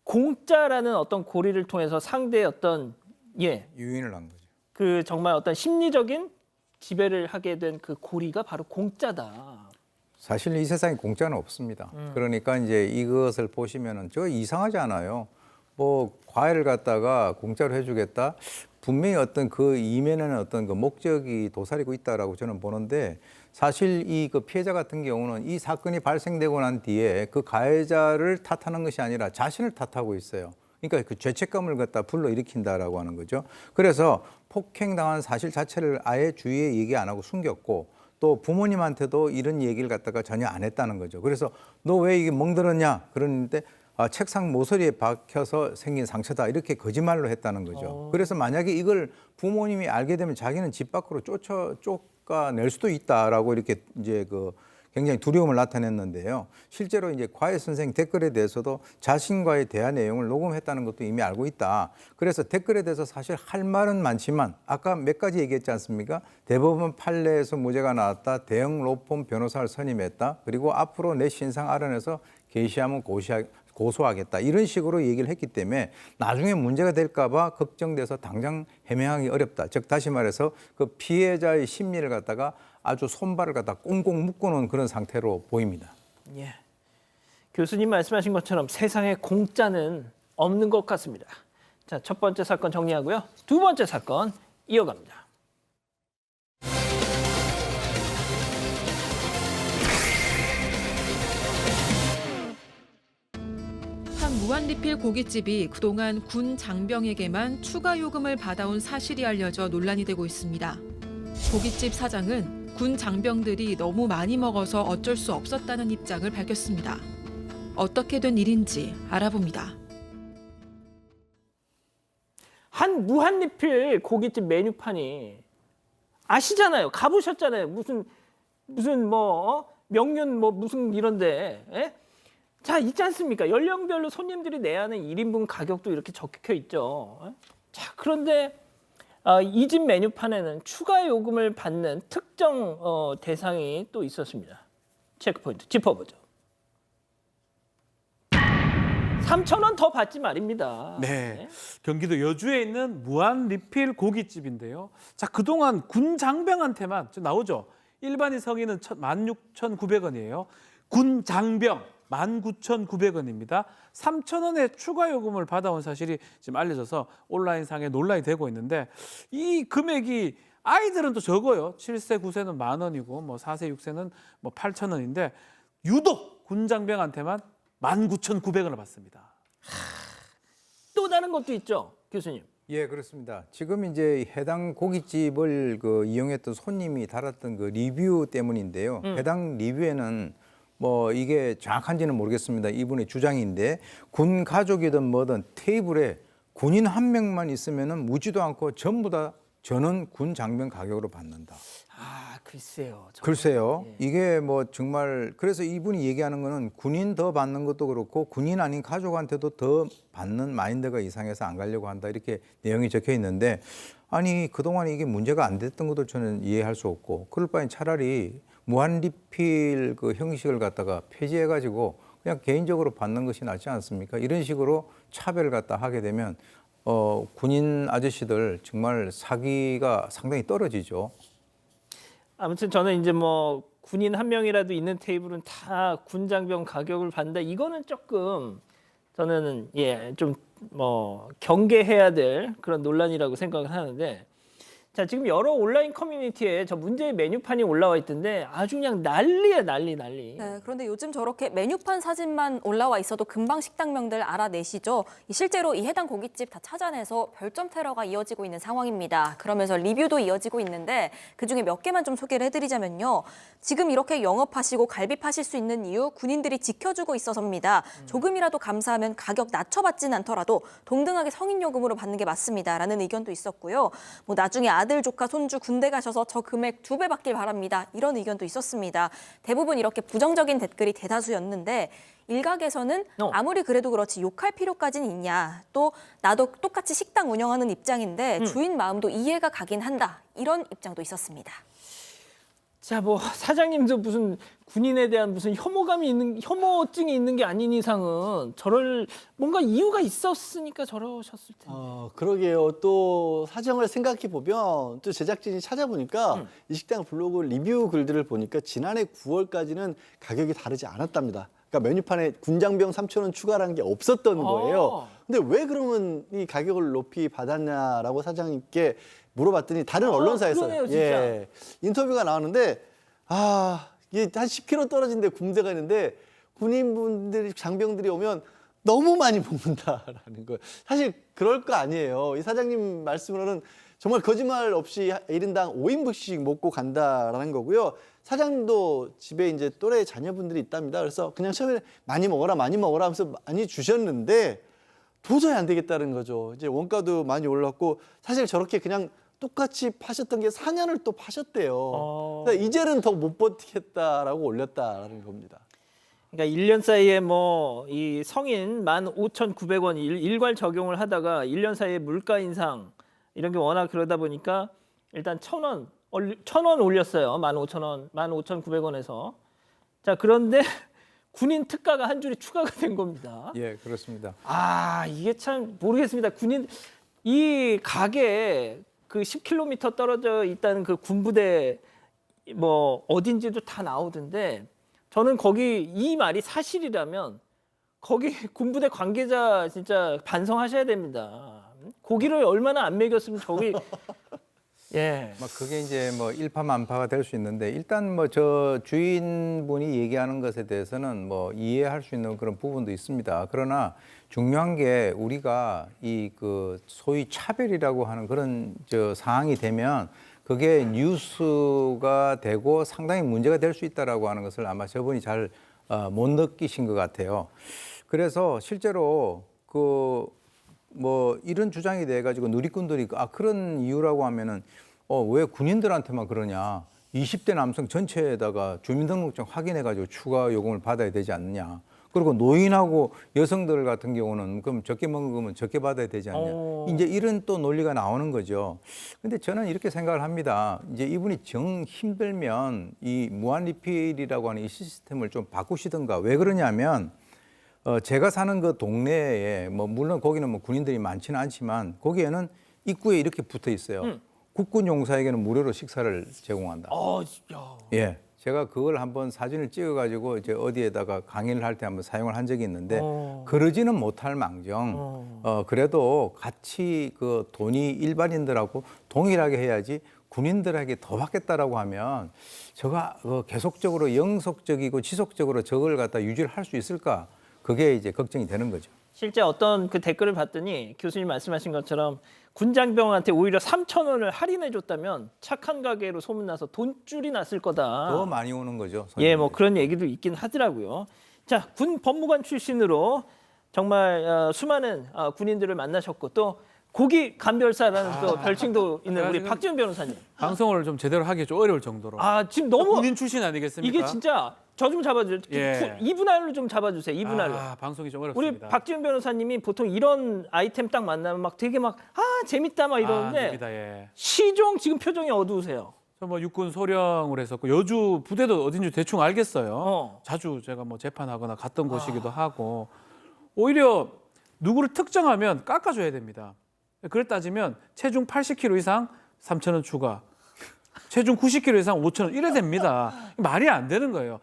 공짜라는 어떤 고리를 통해서 상대의 어떤 유인을 한 거죠. 그 정말 어떤 심리적인 지배를 하게 된 그 고리가 바로 공짜다. 사실 이 세상에 공짜는 없습니다. 그러니까 이제 이것을 보시면은 저 이상하지 않아요. 뭐 과외를 갖다가 공짜로 해주겠다. 분명히 어떤 그 이면에는 어떤 그 목적이 도사리고 있다라고 저는 보는데, 사실 이 그 피해자 같은 경우는 이 사건이 발생되고 난 뒤에 그 가해자를 탓하는 것이 아니라 자신을 탓하고 있어요. 그러니까 그 죄책감을 갖다 불러일으킨다라고 하는 거죠. 그래서 폭행당한 사실 자체를 아예 주위에 얘기 안 하고 숨겼고, 또 부모님한테도 이런 얘기를 갖다가 전혀 안 했다는 거죠. 그래서 너 왜 이게 멍들었냐 그러는데, 책상 모서리에 박혀서 생긴 상처다, 이렇게 거짓말로 했다는 거죠. 그래서 만약에 이걸 부모님이 알게 되면 자기는 집 밖으로 쫓아낼 수도 있다라고 이렇게 이제 그 굉장히 두려움을 나타냈는데요. 실제로 이제 과외 선생 댓글에 대해서도 자신과의 대화 내용을 녹음했다는 것도 이미 알고 있다. 그래서 댓글에 대해서 사실 할 말은 많지만 아까 몇 가지 얘기했지 않습니까? 대법원 판례에서 무죄가 나왔다. 대형 로펌 변호사를 선임했다. 그리고 앞으로 내 신상 알아내서 게시하면 고소하겠다. 이런 식으로 얘기를 했기 때문에 나중에 문제가 될까 봐 걱정돼서 당장 해명하기 어렵다. 즉 다시 말해서 그 피해자의 심리를 갖다가 아주 손발을 갖다 꽁꽁 묶어놓은 그런 상태로 보입니다. 예. 교수님 말씀하신 것처럼 세상에 공짜는 없는 것 같습니다. 자, 첫 번째 사건 정리하고요. 두 번째 사건 이어갑니다. 한 무한리필 고깃집이 그동안 군 장병에게만 추가 요금을 받아온 사실이 알려져 논란이 되고 있습니다. 고깃집 사장은 군 장병들이 너무 많이 먹어서 어쩔 수 없었다는 입장을 밝혔습니다. 어떻게 된 일인지 알아봅니다. 한 무한리필 고깃집 메뉴판이 아시잖아요. 가보셨잖아요. 무슨 뭐 명륜 뭐 무슨 이런데. 예? 자, 있지 않습니까? 연령별로 손님들이 내야 하는 1인분 가격도 이렇게 적혀 있죠. 예? 자, 그런데 이 집 메뉴판에는 추가 요금을 받는 특정 대상이 또 있었습니다. 체크포인트 짚어보죠. 3,000원 더 받지 말입니다. 네, 경기도 여주에 있는 무한 리필 고깃집인데요. 자, 그동안 군 장병한테만 나오죠. 일반인 성인은 16,900원이에요. 군 장병 19,900원입니다. 3,000원의 추가 요금을 받아온 사실이 지금 알려져서 온라인상에 논란이 되고 있는데, 이 금액이 아이들은 또 적어요. 7세, 9세는 10,000원이고 뭐 4세, 6세는 뭐 8,000원인데 유독 군 장병한테만 19,900원을 받습니다. 또 다른 것도 있죠, 교수님. 예, 그렇습니다. 지금 이제 해당 고깃집을 이용했던 손님이 달았던 그 리뷰 때문인데요. 해당 리뷰에는 뭐 이게 정확한지는 모르겠습니다. 이분의 주장인데, 군 가족이든 뭐든 테이블에 군인 한 명만 있으면은 묻지도 않고 전부 다 저는 군 장병 가격으로 받는다. 아, 글쎄요. 글쎄요. 이게 뭐 정말, 그래서 이분이 얘기하는 거는 군인 더 받는 것도 그렇고 군인 아닌 가족한테도 더 받는 마인드가 이상해서 안 가려고 한다, 이렇게 내용이 적혀 있는데, 아니 그동안 이게 문제가 안 됐던 것도 저는 이해할 수 없고, 그럴 바엔 차라리 무한 리필 그 형식을 갖다가 폐지해가지고 그냥 개인적으로 받는 것이 낫지 않습니까? 이런 식으로 차별을 갖다 하게 되면 군인 아저씨들 정말 사기가 상당히 떨어지죠. 아무튼 저는 이제 뭐 군인 한 명이라도 있는 테이블은 다 군장병 가격을 받는다. 이거는 조금 저는 좀 뭐 경계해야 될 그런 논란이라고 생각을 하는데, 자, 지금 여러 온라인 커뮤니티에 저 문제의 메뉴판이 올라와 있던데 아주 그냥 난리야, 난리. 네, 그런데 요즘 저렇게 메뉴판 사진만 올라와 있어도 금방 식당명들 알아내시죠? 실제로 이 해당 고깃집 다 찾아내서 별점 테러가 이어지고 있는 상황입니다. 그러면서 리뷰도 이어지고 있는데 그중에 몇 개만 좀 소개를 해드리자면요. 지금 이렇게 영업하시고 갈비 파실 수 있는 이유 군인들이 지켜주고 있어서입니다. 조금이라도 감사하면 가격 낮춰받지는 않더라도 동등하게 성인요금으로 받는 게 맞습니다. 라는 의견도 있었고요. 뭐 나중에 아들, 조카, 손주 군대 가셔서 저 금액 2배 받길 바랍니다. 이런 의견도 있었습니다. 대부분 이렇게 부정적인 댓글이 대다수였는데 일각에서는 아무리 그래도 그렇지 욕할 필요까지는 있냐. 또 나도 똑같이 식당 운영하는 입장인데 주인 마음도 이해가 가긴 한다. 이런 입장도 있었습니다. 자, 뭐 사장님도 무슨 군인에 대한 무슨 혐오증이 있는 게 아닌 이상은 저럴 뭔가 이유가 있었으니까 저러셨을 텐데. 그러게요. 또 사정을 생각해 보면 또 제작진이 찾아보니까 이 식당 블로그 리뷰 글들을 보니까 지난해 9월까지는 가격이 다르지 않았답니다. 그러니까 메뉴판에 군장병 3,000원 추가라는 게 없었던 거예요. 근데 왜 그러면 이 가격을 높이 받았냐라고 사장님께 물어봤더니 다른 언론사에서 그러네요, 진짜. 인터뷰가 나왔는데 이게 한 10km 떨어진 데 군대가 있는데 군인분들이 장병들이 오면 너무 많이 먹는다라는 거예요. 사실 그럴 거 아니에요. 이 사장님 말씀으로는 정말 거짓말 없이 1인당 5인분씩 먹고 간다라는 거고요. 사장님도 집에 이제 또래 자녀분들이 있답니다. 그래서 그냥 처음에 많이 먹어라 하면서 많이 주셨는데 도저히 안 되겠다는 거죠. 이제 원가도 많이 올랐고 사실 저렇게 그냥 똑같이 파셨던 게 4년을 또 파셨대요. 그러니까 이제는 더 못 버티겠다라고 올렸다라는 겁니다. 그러니까 1년 사이에 뭐 이 성인 15,900원 일괄 적용을 하다가 1년 사이에 물가 인상 이런 게 워낙 그러다 보니까 일단 1,000원 올렸어요. 15,000원, 15,900원에서. 자, 그런데 군인 특가가 한 줄이 추가가 된 겁니다. 예, 그렇습니다. 이게 참 모르겠습니다. 이 가게에 그 10km 떨어져 있다는 그 군부대 뭐 어딘지도 다 나오던데 저는 거기 이 말이 사실이라면 거기 군부대 관계자 진짜 반성하셔야 됩니다. 고기를 얼마나 안 먹였으면 저기 예. 막 그게 이제 뭐 일파만파가 될 수 있는데 일단 뭐 저 주인분이 얘기하는 것에 대해서는 뭐 이해할 수 있는 그런 부분도 있습니다. 그러나 중요한 게 우리가 이 그 소위 차별이라고 하는 그런 저 상황이 되면 그게 뉴스가 되고 상당히 문제가 될 수 있다라고 하는 것을 아마 저분이 잘 못 느끼신 것 같아요. 그래서 실제로 그 뭐 이런 주장이 돼 가지고 누리꾼들이 그런 이유라고 하면은 왜 군인들한테만 그러냐? 20대 남성 전체에다가 주민등록증 확인해 가지고 추가 요금을 받아야 되지 않느냐? 그리고 노인하고 여성들 같은 경우는 그럼 적게 먹으면 적게 받아야 되지 않냐? 이제 이런 또 논리가 나오는 거죠. 근데 저는 이렇게 생각을 합니다. 이제 이분이 정 힘들면 이 무한 리필이라고 하는 이 시스템을 좀 바꾸시든가. 왜 그러냐면 제가 사는 그 동네에 뭐 물론 거기는 뭐 군인들이 많지는 않지만 거기에는 입구에 이렇게 붙어 있어요. 국군 용사에게는 무료로 식사를 제공한다. 예, 제가 그걸 한번 사진을 찍어가지고 이제 어디에다가 강의를 할 때 한번 사용을 한 적이 있는데 그러지는 못할 망정. 그래도 같이 그 돈이 일반인들하고 동일하게 해야지. 군인들에게 더 받겠다라고 하면 제가 계속적으로 영속적이고 지속적으로 저걸 갖다 유지를 할 수 있을까? 그게 이제 걱정이 되는 거죠. 실제 어떤 그 댓글을 봤더니 교수님 말씀하신 것처럼 군장병한테 오히려 3,000원을 할인해 줬다면 착한 가게로 소문나서 돈줄이 났을 거다. 더 많이 오는 거죠. 예, 뭐 그런 얘기도 있긴 하더라고요. 자, 군 법무관 출신으로 정말 수많은 군인들을 만나셨고 또 고기 감별사라는 또 별칭도 있는 우리 박지훈 변호사님. 방송을 좀 제대로 하기 좀 어려울 정도로. 지금 너무 군인 출신 아니겠습니까? 이게 진짜 저 좀 잡아주세요. 예. 2분할로 좀 잡아주세요. 2분할로. 방송이 좀 우리 어렵습니다. 박지훈 변호사님이 보통 이런 아이템 딱 만나면 막 되게 막 재밌다 막 이러는데 아닙니다. 예. 시종 지금 표정이 어두우세요. 저 뭐 육군 소령을 했었고 여주 부대도 어딘지 대충 알겠어요. 자주 제가 뭐 재판하거나 갔던 곳이기도 하고 오히려 누구를 특정하면 깎아줘야 됩니다. 그걸 따지면 체중 80kg 이상 3,000원 추가, 체중 90kg 이상 5,000원 이래 됩니다. 말이 안 되는 거예요.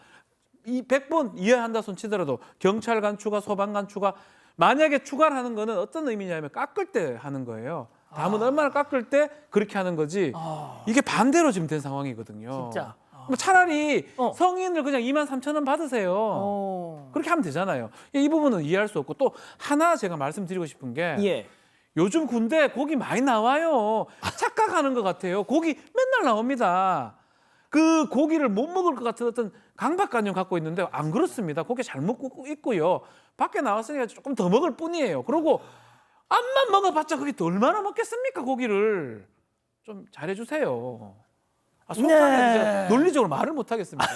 이 100번 이해한다 손 치더라도 경찰관 추가, 소방관 추가 만약에 추가를 하는 거는 어떤 의미냐면 깎을 때 하는 거예요. 담은 얼마나 깎을 때 그렇게 하는 거지. 이게 반대로 지금 된 상황이거든요. 진짜. 뭐 차라리 성인을 그냥 23,000원 받으세요. 그렇게 하면 되잖아요. 이 부분은 이해할 수 없고 또 하나 제가 말씀드리고 싶은 게 예. 요즘 군대 고기 많이 나와요. 착각하는 것 같아요. 고기 맨날 나옵니다. 그 고기를 못 먹을 것 같은 어떤 강박관념 갖고 있는데 안 그렇습니다. 고기 잘 먹고 있고요. 밖에 나왔으니까 조금 더 먹을 뿐이에요. 그리고 암만 먹어봤자 그게 또 얼마나 먹겠습니까, 고기를. 좀 잘해주세요. 속상해. 네. 논리적으로 말을 못 하겠습니다.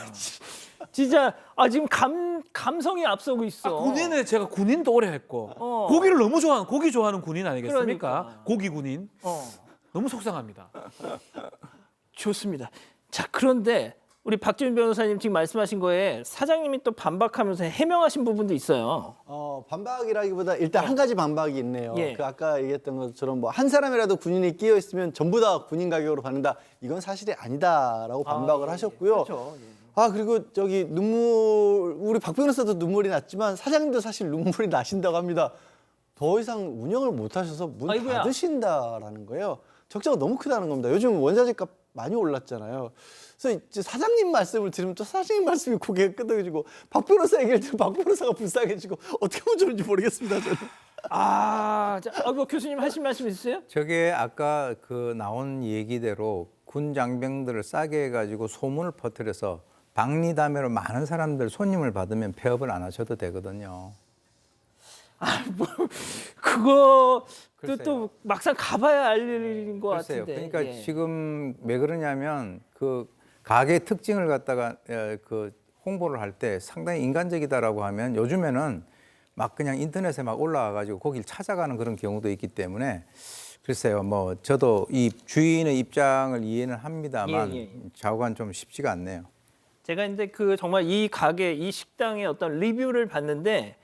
진짜 지금 감성이 앞서고 있어. 군인에 제가 군인도 오래 했고 고기를 너무 좋아하는 고기 좋아하는 군인 아니겠습니까? 그러니까. 고기 군인. 어. 너무 속상합니다. 좋습니다. 자, 그런데 우리 박지훈 변호사님 지금 말씀하신 거에 사장님이 또 반박하면서 해명하신 부분도 있어요. 반박이라기보다 일단 한 가지 반박이 있네요. 예. 그 아까 얘기했던 것처럼 뭐 한 사람이라도 군인이 끼어 있으면 전부 다 군인 가격으로 받는다. 이건 사실이 아니다라고 반박을 하셨고요. 그렇죠. 예. 그리고 저기 우리 박 변호사도 눈물이 났지만 사장님도 사실 눈물이 나신다고 합니다. 더 이상 운영을 못 하셔서 문 아이고야. 닫으신다라는 거예요. 적자가 너무 크다는 겁니다. 요즘 원자재 값 많이 올랐잖아요. 그래서 이제 사장님 말씀을 들으면 또 사장님 말씀이 고개가 끄덕여지고 박 변호사 얘기를 들으면 박 변호사가 불쌍해지고 어떻게 하면 좋은지 모르겠습니다. 저는. 뭐 교수님 하실 말씀 있으세요? 저게 아까 그 나온 얘기대로 군 장병들을 싸게 해가지고 소문을 퍼뜨려서 박리담회로 많은 사람들 손님을 받으면 폐업을 안 하셔도 되거든요. 그거 글쎄요. 또 막상 가봐야 알 일인 것 글쎄요. 같은데. 그러니까 예. 지금 왜 그러냐면 그 가게 특징을 갖다가 그 홍보를 할 때 상당히 인간적이다라고 하면 요즘에는 막 그냥 인터넷에 막 올라와가지고 거기를 찾아가는 그런 경우도 있기 때문에 글쎄요. 뭐 저도 이 주인의 입장을 이해는 합니다만 예. 좌우간 좀 쉽지가 않네요. 제가 이제 그 정말 이 가게, 이 식당의 어떤 리뷰를 봤는데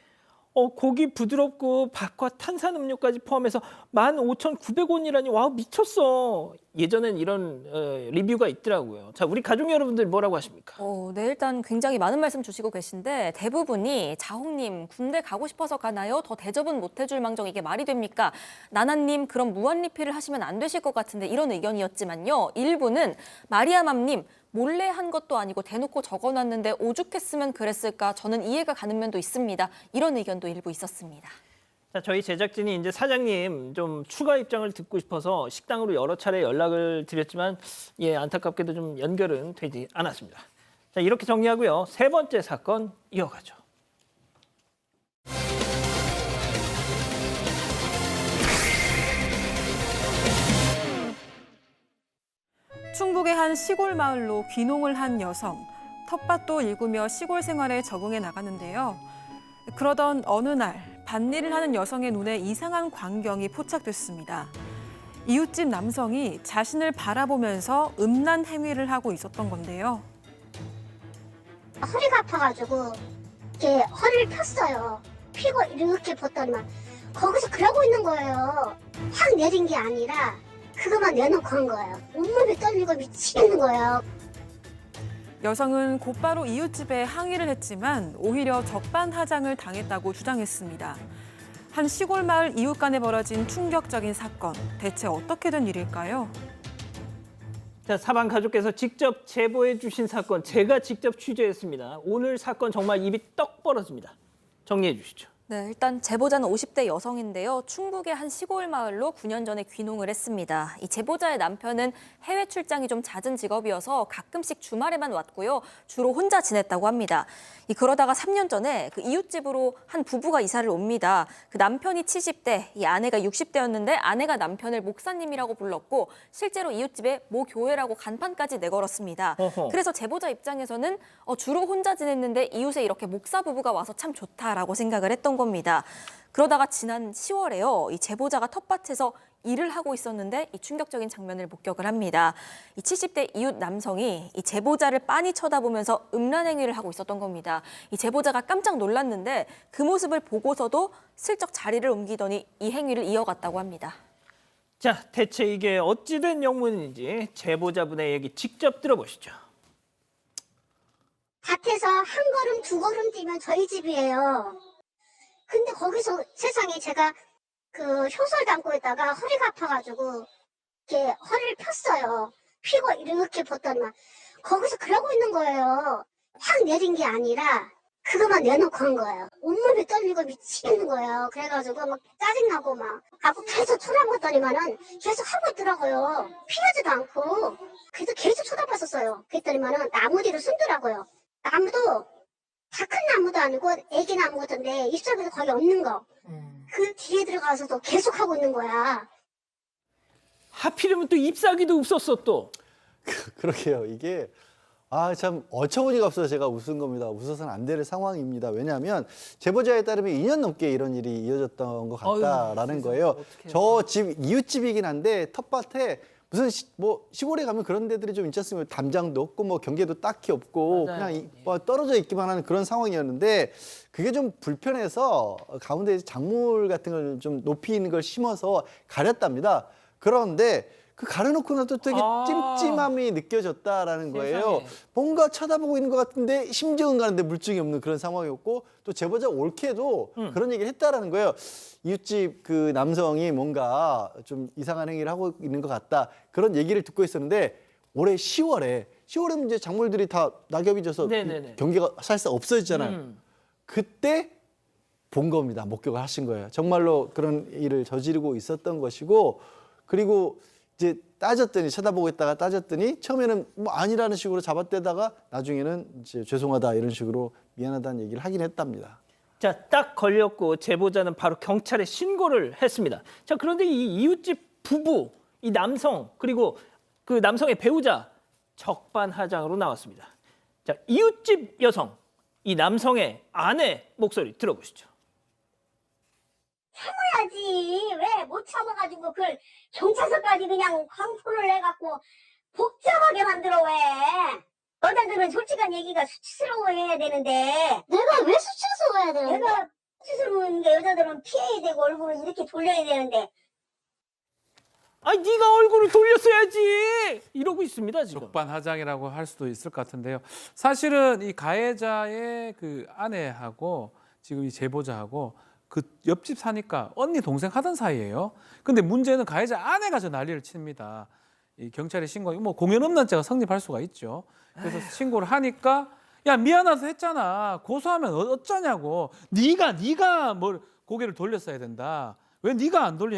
고기 부드럽고 밥과 탄산음료까지 포함해서 15,900원이라니 와 미쳤어. 예전엔 이런 리뷰가 있더라고요. 자, 우리 가족 여러분들 뭐라고 하십니까? 네, 일단 굉장히 많은 말씀 주시고 계신데 대부분이 자홍님 군대 가고 싶어서 가나요? 더 대접은 못 해줄 망정 이게 말이 됩니까? 나나님 그럼 무한 리필을 하시면 안 되실 것 같은데 이런 의견이었지만요. 일부는 마리아맘님 몰래 한 것도 아니고 대놓고 적어놨는데 오죽했으면 그랬을까? 저는 이해가 가는 면도 있습니다. 이런 의견도 일부 있었습니다. 자, 저희 제작진이 이제 사장님 좀 추가 입장을 듣고 싶어서 식당으로 여러 차례 연락을 드렸지만 안타깝게도 좀 연결은 되지 않았습니다. 자, 이렇게 정리하고요. 세 번째 사건 이어가죠. 충북의 한 시골 마을로 귀농을 한 여성. 텃밭도 일구며 시골 생활에 적응해 나가는데요. 그러던 어느 날 밭일을 하는 여성의 눈에 이상한 광경이 포착됐습니다. 이웃집 남성이 자신을 바라보면서 음란 행위를 하고 있었던 건데요. 허리가 아파가지고 이렇게 허리를 폈어요. 피고 이렇게 봤더니만 거기서 그러고 있는 거예요. 확 내린 게 아니라 그것만 내놓고 한 거예요. 온몸이 떨리고 미치겠는 거예요. 여성은 곧바로 이웃집에 항의를 했지만 오히려 적반하장을 당했다고 주장했습니다. 한 시골 마을 이웃 간에 벌어진 충격적인 사건. 대체 어떻게 된 일일까요? 자, 사방 가족께서 직접 제보해 주신 사건 제가 직접 취재했습니다. 오늘 사건 정말 입이 떡 벌어집니다. 정리해 주시죠. 네, 일단 제보자는 50대 여성인데요. 충북의 한 시골 마을로 9년 전에 귀농을 했습니다. 이 제보자의 남편은 해외 출장이 좀 잦은 직업이어서 가끔씩 주말에만 왔고요. 주로 혼자 지냈다고 합니다. 그러다가 3년 전에 그 이웃집으로 한 부부가 이사를 옵니다. 그 남편이 70대, 이 아내가 60대였는데 아내가 남편을 목사님이라고 불렀고 실제로 이웃집에 모 교회라고 간판까지 내걸었습니다. 어허. 그래서 제보자 입장에서는 주로 혼자 지냈는데 이웃에 이렇게 목사 부부가 와서 참 좋다라고 생각을 했던 겁니다. 그러다가 지난 10월에요. 이 제보자가 텃밭에서 일을 하고 있었는데 이 충격적인 장면을 목격을 합니다. 이 70대 이웃 남성이 이 제보자를 빤히 쳐다보면서 음란 행위를 하고 있었던 겁니다. 이 제보자가 깜짝 놀랐는데 그 모습을 보고서도 슬쩍 자리를 옮기더니 이 행위를 이어갔다고 합니다. 자, 대체 이게 어찌된 영문인지 제보자분의 얘기 직접 들어보시죠. 밭에서 한 걸음 두 걸음 뛰면 저희 집이에요. 근데 거기서 세상에 제가 그 효소를 담고 있다가 허리가 아파가지고 이렇게 허리를 폈어요. 피고 이렇게 벗더니만 거기서 그러고 있는 거예요. 확 내린 게 아니라 그것만 내놓고 한 거예요. 온몸이 떨리고 미치겠는 거예요. 그래가지고 막 짜증나고 막 하고 계속 쳐다봤더니만은 계속 하고 있더라고요. 피하지도 않고 그래서 계속 쳐다봤었어요. 그랬더니만은 나무 뒤로 숨더라고요. 나무도 다 큰 나무도 아니고 애기 나무 같은데 잎사귀도 거의 없는 거. 그 뒤에 들어가서도 계속 하고 있는 거야. 하필이면 또 잎사귀도 없었어 또. 그러게요. 이게 참 어처구니가 없어서 제가 웃은 겁니다. 웃어서는 안 될 상황입니다. 왜냐하면 제보자에 따르면 2년 넘게 이런 일이 이어졌던 것 같다라는 거예요. 저 집 이웃집이긴 한데 텃밭에 무슨 뭐 시골에 가면 그런 데들이 좀 있지 않습니까? 담장도 없고 뭐 경계도 딱히 없고 그냥 뭐 떨어져 있기만 하는 그런 상황이었는데 그게 좀 불편해서 가운데 작물 같은 걸 좀 높이 있는 걸 심어서 가렸답니다. 그런데 그 가려놓고 나도 되게 찜찜함이 느껴졌다라는 거예요. 뭔가 쳐다보고 있는 것 같은데 심증은 가는데 물증이 없는 그런 상황이었고 또 제보자 옳게도 그런 얘기를 했다라는 거예요. 이웃집 그 남성이 뭔가 좀 이상한 행위를 하고 있는 것 같다. 그런 얘기를 듣고 있었는데 올해 10월에 이제 작물들이 다 낙엽이 져서 경계가 사실상 없어지잖아요. 그때 본 겁니다. 목격을 하신 거예요. 정말로 그런 일을 저지르고 있었던 것이고 그리고 이제 따졌더니 쳐다보고 있다가 따졌더니 처음에는 뭐 아니라는 식으로 잡아떼다가 나중에는 이제 죄송하다 이런 식으로 미안하다는 얘기를 하긴 했답니다. 자, 딱 걸렸고 제보자는 바로 경찰에 신고를 했습니다. 자, 그런데 이 이웃집 부부, 이 남성 그리고 그 남성의 배우자 적반하장으로 나왔습니다. 자, 이웃집 여성, 이 남성의 아내 목소리 들어보시죠. 참아야지. 왜 못 참아가지고 그걸 경찰서까지 그냥 광포를 내갖고 복잡하게 만들어 왜. 여자들은 솔직한 얘기가 수치스러워해야 되는데 내가 왜 수치스러워해야 되는데? 내가 수치스러운 게 여자들은 피해야 되고 얼굴을 이렇게 돌려야 되는데 아니 네가 얼굴을 돌렸어야지 이러고 있습니다 지금. 적반하장이라고 할 수도 있을 것 같은데요. 사실은 이 가해자의 그 아내하고 지금 이 제보자하고 그 옆집 사니까 언니 동생 하던 사이예요. 근데 문제는 가해자 아내가 저 난리를 칩니다. 이 경찰에 신고, 뭐 공연음란죄가 성립할 수가 있죠. 그래서 신고를 하니까 야 미안해서 했잖아. 고소하면 어쩌냐고. 네가 뭘 고개를 돌렸어야 된다. 왜 네가 안 돌려?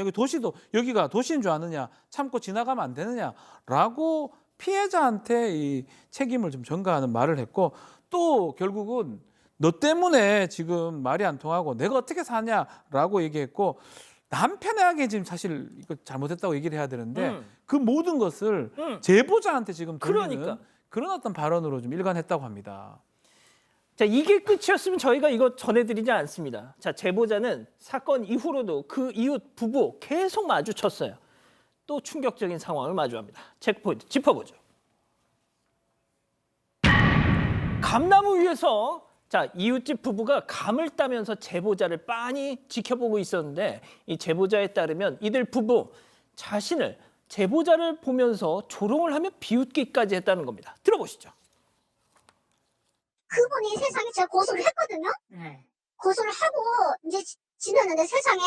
여기가 도시인 줄 아느냐? 참고 지나가면 안 되느냐라고 피해자한테 이 책임을 좀 전가하는 말을 했고 또 결국은 너 때문에 지금 말이 안 통하고 내가 어떻게 사냐라고 얘기했고 남편에게 지금 사실 이거 잘못했다고 얘기를 해야 되는데 그 모든 것을 제보자한테 지금 돌리는 그런 어떤 발언으로 좀 일관했다고 합니다. 자, 이게 끝이었으면 저희가 이거 전해드리지 않습니다. 자, 제보자는 사건 이후로도 그 이웃 부부 계속 마주쳤어요. 또 충격적인 상황을 마주합니다. 체크포인트 짚어보죠. 감나무 위에서 자, 이웃집 부부가 감을 따면서 제보자를 빤히 지켜보고 있었는데 이 제보자에 따르면 이들 부부 자신을 제보자를 보면서 조롱을 하며 비웃기까지 했다는 겁니다. 들어보시죠. 그분이 세상에 제가 고소를 했거든요. 고소를 하고 이제 지났는데 세상에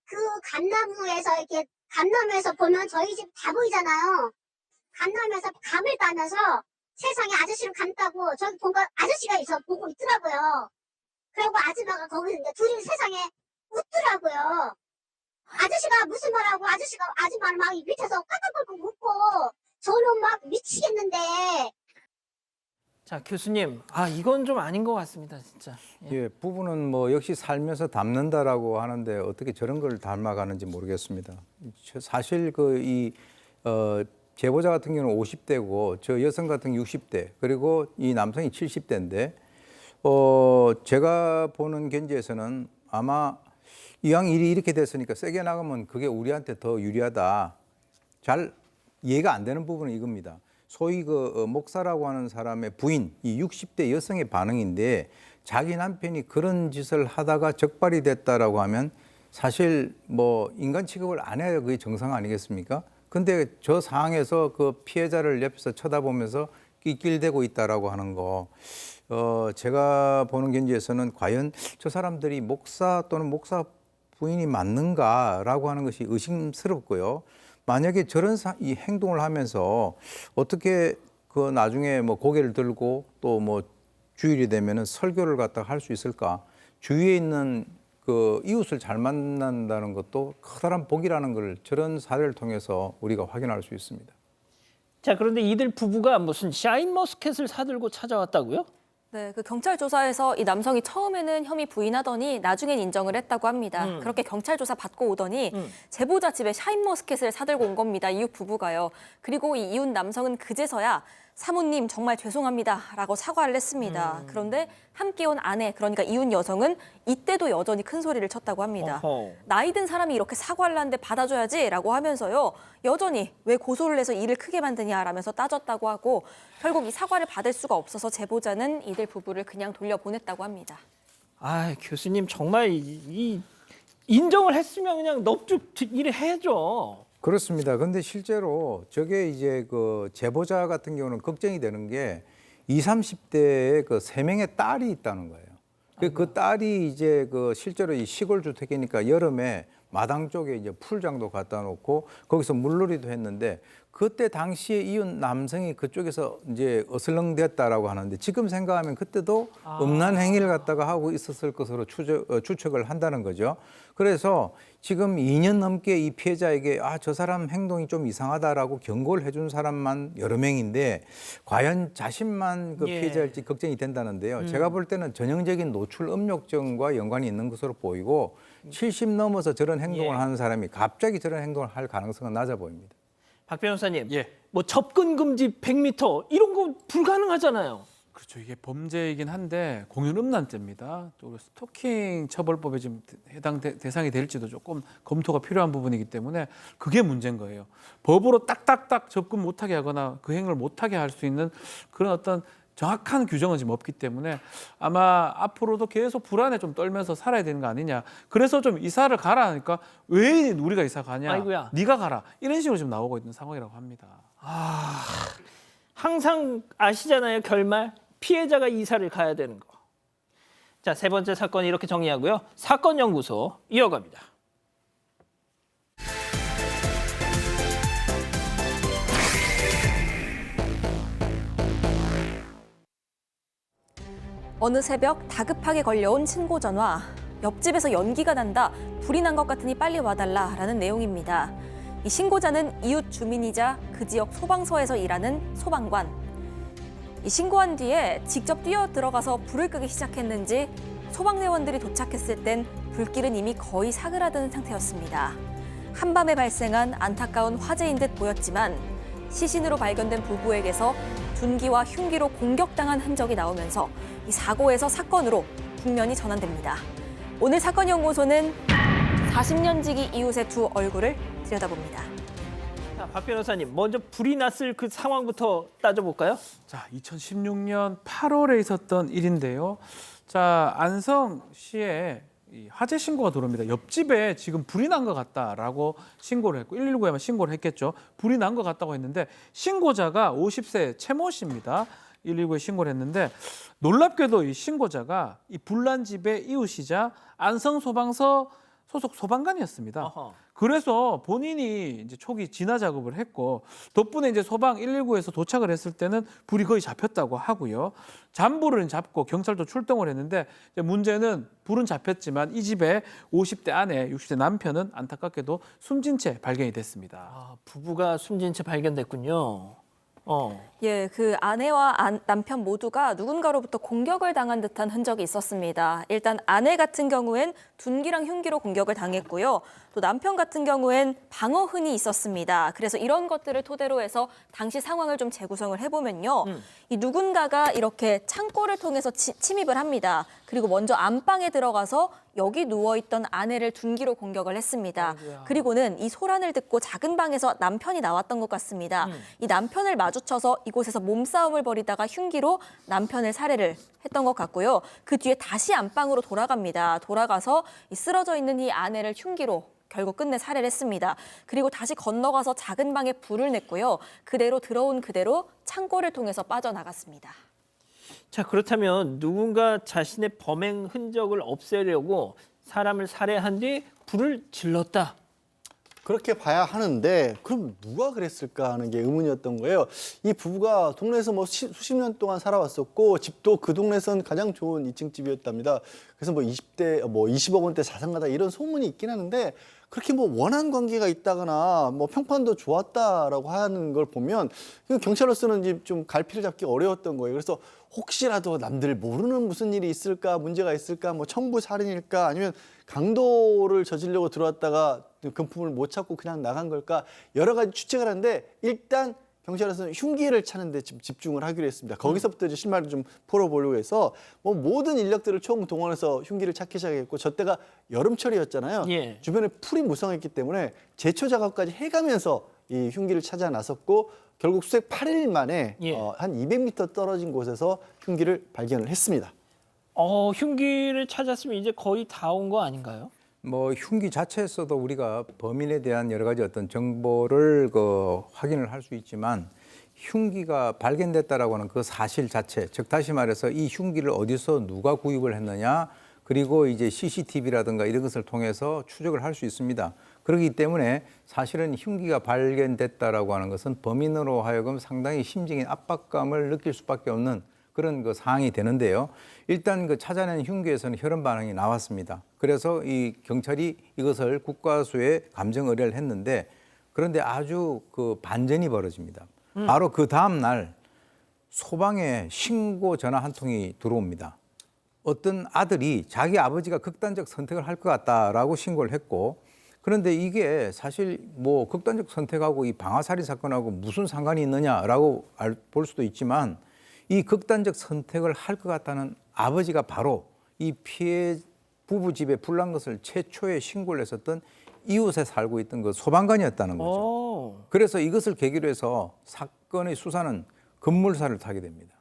그 감나무에서 이렇게 감나무에서 보면 저희 집 다 보이잖아요. 감나무에서 감을 따면서 세상에 아저씨를 감다고 저기 보니까 아저씨가 있어 보고 있더라고요. 그리고 아줌마가 거기서 이제 둘이 세상에 웃더라고요. 아저씨가 무슨 말하고 아줌마는 막 밑에서 까딱거리고 웃고 저는 막 미치겠는데. 자, 교수님, 이건 좀 아닌 것 같습니다, 진짜. 예, 부부는 뭐 역시 살면서 닮는다라고 하는데 어떻게 저런 걸 닮아가는지 모르겠습니다. 사실 제보자 같은 경우는 50대고 저 여성 같은 경우 60대 그리고 이 남성이 70대인데 제가 보는 견지에서는 아마 이왕 일이 이렇게 됐으니까 세게 나가면 그게 우리한테 더 유리하다. 잘 이해가 안 되는 부분은 이겁니다. 소위 그 목사라고 하는 사람의 부인, 이 60대 여성의 반응인데 자기 남편이 그런 짓을 하다가 적발이 됐다라고 하면 사실 뭐 인간 취급을 안 해야 그게 정상 아니겠습니까? 근데 저 상황에서 그 피해자를 옆에서 쳐다보면서 낄낄대고 있다라고 하는 거, 제가 보는 견지에서는 과연 저 사람들이 목사 또는 목사 부인이 맞는가라고 하는 것이 의심스럽고요. 만약에 저런 이 행동을 하면서 어떻게 그 나중에 뭐 고개를 들고 또 뭐 주일이 되면은 설교를 갖다가 할 수 있을까? 주위에 있는 그 이웃을 잘 만난다는 것도 커다란 복이라는 걸 저런 사례를 통해서 우리가 확인할 수 있습니다. 자, 그런데 이들 부부가 무슨 샤인머스켓을 사들고 찾아왔다고요? 네, 그 경찰 조사에서 이 남성이 처음에는 혐의 부인하더니 나중엔 인정을 했다고 합니다. 그렇게 경찰 조사 받고 오더니 제보자 집에 샤인머스켓을 사들고 온 겁니다. 이웃 부부가요. 그리고 이 이웃 남성은 그제서야 사모님 정말 죄송합니다 라고 사과를 했습니다. 그런데 함께 온 아내, 그러니까 이웃 여성은 이때도 여전히 큰 소리를 쳤다고 합니다. 어허. 나이 든 사람이 이렇게 사과를 하는데 받아줘야지 라고 하면서요. 여전히 왜 고소를 해서 일을 크게 만드냐 라면서 따졌다고 하고 결국 이 사과를 받을 수가 없어서 제보자는 이들 부부를 그냥 돌려보냈다고 합니다. 아, 교수님 정말 이 인정을 했으면 그냥 넙죽 일해야죠. 그렇습니다. 근데 실제로 저게 이제 그 제보자 같은 경우는 걱정이 되는 게 20, 30대의 그 3명의 딸이 있다는 거예요. 그 딸이 이제 그 실제로 이 시골 주택이니까 여름에 마당 쪽에 이제 풀장도 갖다 놓고 거기서 물놀이도 했는데 그때 당시에 이웃 남성이 그쪽에서 이제 어슬렁댔다라고 하는데 지금 생각하면 그때도 음란 행위를 갖다가 하고 있었을 것으로 추측을 한다는 거죠. 그래서 지금 2년 넘게 이 피해자에게 저 사람 행동이 좀 이상하다라고 경고를 해준 사람만 여러 명인데 과연 자신만 그 피해자일지 걱정이 된다는데요. 제가 볼 때는 전형적인 노출 음욕증과 연관이 있는 것으로 보이고 70 넘어서 저런 행동을 하는 사람이 갑자기 저런 행동을 할 가능성은 낮아 보입니다. 박 변호사님, 뭐 접근 금지 100m 이런 거 불가능하잖아요. 그렇죠. 이게 범죄이긴 한데 공연 음란죄입니다. 또 스토킹 처벌법에 지금 해당 대상이 될지도 조금 검토가 필요한 부분이기 때문에 그게 문제인 거예요. 법으로 딱딱딱 접근 못하게 하거나 그 행위를 못하게 할 수 있는 그런 어떤 정확한 규정은 지금 없기 때문에 아마 앞으로도 계속 불안에 좀 떨면서 살아야 되는 거 아니냐. 그래서 좀 이사를 가라 하니까 왜 우리가 이사 가냐. 아이고야. 네가 가라. 이런 식으로 지금 나오고 있는 상황이라고 합니다. 항상 아시잖아요, 결말. 피해자가 이사를 가야 되는 거. 자, 세 번째 사건 이렇게 정리하고요. 사건 연구소 이어갑니다. 어느 새벽 다급하게 걸려온 신고 전화. 옆집에서 연기가 난다. 불이 난 것 같으니 빨리 와달라라는 내용입니다. 이 신고자는 이웃 주민이자 그 지역 소방서에서 일하는 소방관. 이 신고한 뒤에 직접 뛰어 들어가서 불을 끄기 시작했는지 소방대원들이 도착했을 땐 불길은 이미 거의 사그라든 상태였습니다. 한밤에 발생한 안타까운 화재인 듯 보였지만 시신으로 발견된 부부에게서 둔기와 흉기로 공격당한 흔적이 나오면서 이 사고에서 사건으로 국면이 전환됩니다. 오늘 사건 연구소는 40년 지기 이웃의 두 얼굴을 들여다봅니다. 자, 박 변호사님, 먼저 불이 났을 그 상황부터 따져볼까요? 자, 2016년 8월에 있었던 일인데요. 자, 안성시에 이 화재 신고가 들어옵니다. 옆집에 지금 불이 난 것 같다라고 신고를 했고 119에만 신고를 했겠죠. 불이 난 것 같다고 했는데 신고자가 50세 최모 씨입니다. 119에 신고를 했는데 놀랍게도 이 신고자가 이 불난 집의 이웃이자 안성소방서 소속 소방관이었습니다. 어허. 그래서 본인이 이제 초기 진화 작업을 했고 덕분에 이제 소방 119에서 도착을 했을 때는 불이 거의 잡혔다고 하고요. 잔불을 잡고 경찰도 출동을 했는데 이제 문제는 불은 잡혔지만 이 집에 50대 아내, 60대 남편은 안타깝게도 숨진 채 발견이 됐습니다. 부부가 숨진 채 발견됐군요. 예, 그 아내와 남편 모두가 누군가로부터 공격을 당한 듯한 흔적이 있었습니다. 일단 아내 같은 경우엔 둔기랑 흉기로 공격을 당했고요. 또 남편 같은 경우엔 방어흔이 있었습니다. 그래서 이런 것들을 토대로 해서 당시 상황을 좀 재구성을 해보면요. 이 누군가가 이렇게 창고를 통해서 침입을 합니다. 그리고 먼저 안방에 들어가서 여기 누워있던 아내를 둔기로 공격을 했습니다. 그리고는 이 소란을 듣고 작은 방에서 남편이 나왔던 것 같습니다. 이 남편을 마주쳐서 이곳에서 몸싸움을 벌이다가 흉기로 남편을 살해를 했던 것 같고요. 그 뒤에 다시 안방으로 돌아갑니다. 돌아가서 이 쓰러져 있는 이 아내를 흉기로 결국 끝내 살해를 했습니다. 그리고 다시 건너가서 작은 방에 불을 냈고요. 그대로 들어온 그대로 창고를 통해서 빠져나갔습니다. 자, 그렇다면 누군가 자신의 범행 흔적을 없애려고 사람을 살해한 뒤 불을 질렀다. 그렇게 봐야 하는데 그럼 누가 그랬을까 하는 게 의문이었던 거예요. 이 부부가 동네에서 뭐 수십 년 동안 살아왔었고 집도 그 동네에선 가장 좋은 2층 집이었답니다. 그래서 뭐 20대 뭐 20억 원대 자산가다 이런 소문이 있긴 하는데 그렇게 뭐 원한 관계가 있다거나 뭐 평판도 좋았다라고 하는 걸 보면 경찰로서는 좀 갈피를 잡기 어려웠던 거예요. 그래서 혹시라도 남들 모르는 무슨 일이 있을까, 문제가 있을까, 뭐 청부 살인일까, 아니면 강도를 저지르려고 들어왔다가 금품을 못 찾고 그냥 나간 걸까, 여러 가지 추측을 하는데 일단 경찰에서는 흉기를 찾는 데 집중을 하기로 했습니다. 거기서부터 이제 실마리를 좀 풀어보려고 해서 뭐 모든 인력들을 총동원해서 흉기를 찾기 시작했고, 저 때가 여름철이었잖아요. 예. 주변에 풀이 무성했기 때문에 제초 작업까지 해가면서 이 흉기를 찾아 나섰고 결국 수색 8일 만에 예. 한 200m 떨어진 곳에서 흉기를 발견을 했습니다. 흉기를 찾았으면 이제 거의 다 온 거 아닌가요? 뭐 흉기 자체에서도 우리가 범인에 대한 여러 가지 어떤 정보를 확인을 할 수 있지만 흉기가 발견됐다라고 하는 그 사실 자체, 즉 다시 말해서 이 흉기를 어디서 누가 구입을 했느냐, 그리고 이제 CCTV라든가 이런 것을 통해서 추적을 할 수 있습니다. 그렇기 때문에 사실은 흉기가 발견됐다라고 하는 것은 범인으로 하여금 상당히 심적인 압박감을 느낄 수밖에 없는 그런 상황이 되는데요. 일단 찾아낸 흉기에서는 혈흔 반응이 나왔습니다. 그래서 이 경찰이 이것을 국과수에 감정 의뢰를 했는데, 그런데 아주 반전이 벌어집니다. 바로 그 다음 날 소방에 신고 전화 한 통이 들어옵니다. 어떤 아들이 자기 아버지가 극단적 선택을 할 것 같다라고 신고를 했고, 그런데 이게 사실 뭐 극단적 선택하고 이 방아살인 사건하고 무슨 상관이 있느냐라고 볼 수도 있지만, 이 극단적 선택을 할 것 같다는 아버지가 바로 이 피해 부부 집에 불난 것을 최초에 신고를 했었던 이웃에 살고 있던 그 소방관이었다는 거죠. 그래서 이것을 계기로 해서 사건의 수사는 급물살을 타게 됩니다.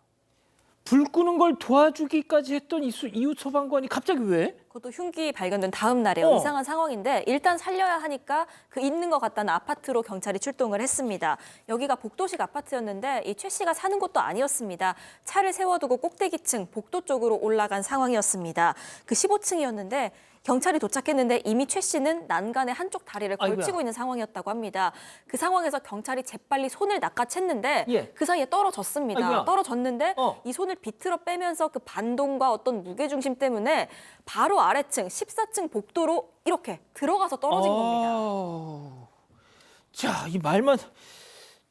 불 끄는 걸 도와주기까지 했던 이웃 소방관이 갑자기 왜? 그것도 흉기 발견된 다음 날에요. 이상한 상황인데 일단 살려야 하니까 그 있는 것 같다는 아파트로 경찰이 출동을 했습니다. 여기가 복도식 아파트였는데 이 최 씨가 사는 곳도 아니었습니다. 차를 세워두고 꼭대기층 복도 쪽으로 올라간 상황이었습니다. 그 15층이었는데 경찰이 도착했는데 이미 최 씨는 난간의 한쪽 다리를 걸치고 아이고야. 있는 상황이었다고 합니다. 그 상황에서 경찰이 재빨리 손을 낚아챘는데 예. 그 사이에 떨어졌습니다. 아이고야. 떨어졌는데 이 손을 비틀어 빼면서 그 반동과 어떤 무게중심 때문에 바로 아래층 14층 복도로 이렇게 들어가서 떨어진 겁니다. 자, 이 말만.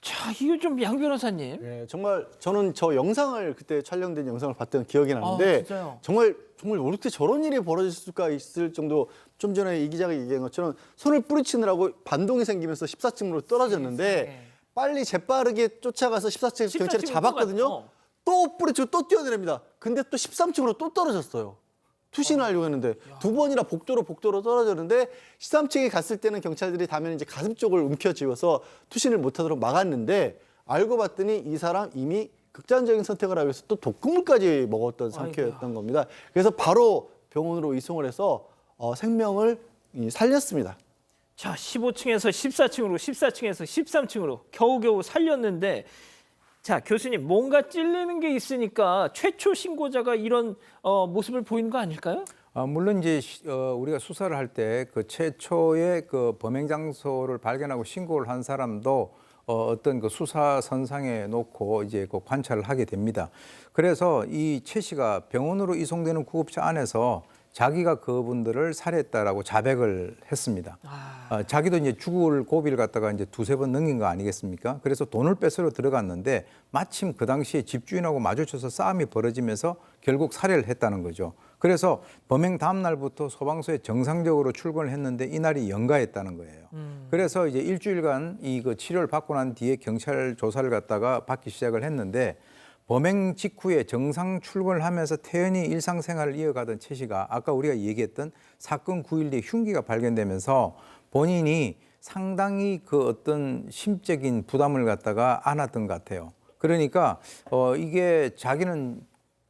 자, 이거 좀 양 변호사님. 네, 정말 저는 저 영상을 그때 촬영된 영상을 봤던 기억이 나는데 진짜요? 정말 어떻게 저런 일이 벌어질 수가 있을 정도, 좀 전에 이 기자가 얘기한 것처럼 손을 뿌리치느라고 반동이 생기면서 14층으로 떨어졌는데 빨리 재빠르게 쫓아가서 14층에서 경찰이 14층으로 잡았거든요. 또 뿌리치고 또 뛰어내립니다. 근데 또 13층으로 또 떨어졌어요. 투신을 하려고 했는데 두 번이나 복도로 떨어졌는데 13층에 갔을 때는 경찰들이 다면 이제 가슴 쪽을 움켜쥐어서 투신을 못하도록 막았는데, 알고 봤더니 이 사람 이미 극단적인 선택을 하기 위해서 또 독극물까지 먹었던 상태였던 겁니다. 그래서 바로 병원으로 이송을 해서 생명을 살렸습니다. 자, 15층에서 14층으로, 14층에서 13층으로 겨우겨우 살렸는데, 자, 교수님, 뭔가 찔리는 게 있으니까 최초 신고자가 이런 모습을 보이는 거 아닐까요? 물론 이제 우리가 수사를 할 때 그 최초의 그 범행 장소를 발견하고 신고를 한 사람도 어떤 그 수사 선상에 놓고 이제 그 관찰을 하게 됩니다. 그래서 이 최 씨가 병원으로 이송되는 구급차 안에서 자기가 그분들을 살해했다라고 자백을 했습니다. 자기도 이제 죽을 고비를 갖다가 이제 두세 번 넘긴 거 아니겠습니까? 그래서 돈을 뺏으러 들어갔는데 마침 그 당시에 집주인하고 마주쳐서 싸움이 벌어지면서 결국 살해를 했다는 거죠. 그래서 범행 다음 날부터 소방서에 정상적으로 출근을 했는데 이날이 연가했다는 거예요. 그래서 이제 일주일간 그 치료를 받고 난 뒤에 경찰 조사를 갖다가 받기 시작을 했는데, 범행 직후에 정상 출근을 하면서 태연히 일상생활을 이어가던 최 씨가 아까 우리가 얘기했던 사건 9일 뒤에 흉기가 발견되면서 본인이 상당히 그 어떤 심적인 부담을 갖다가 안았던 것 같아요. 그러니까 이게 자기는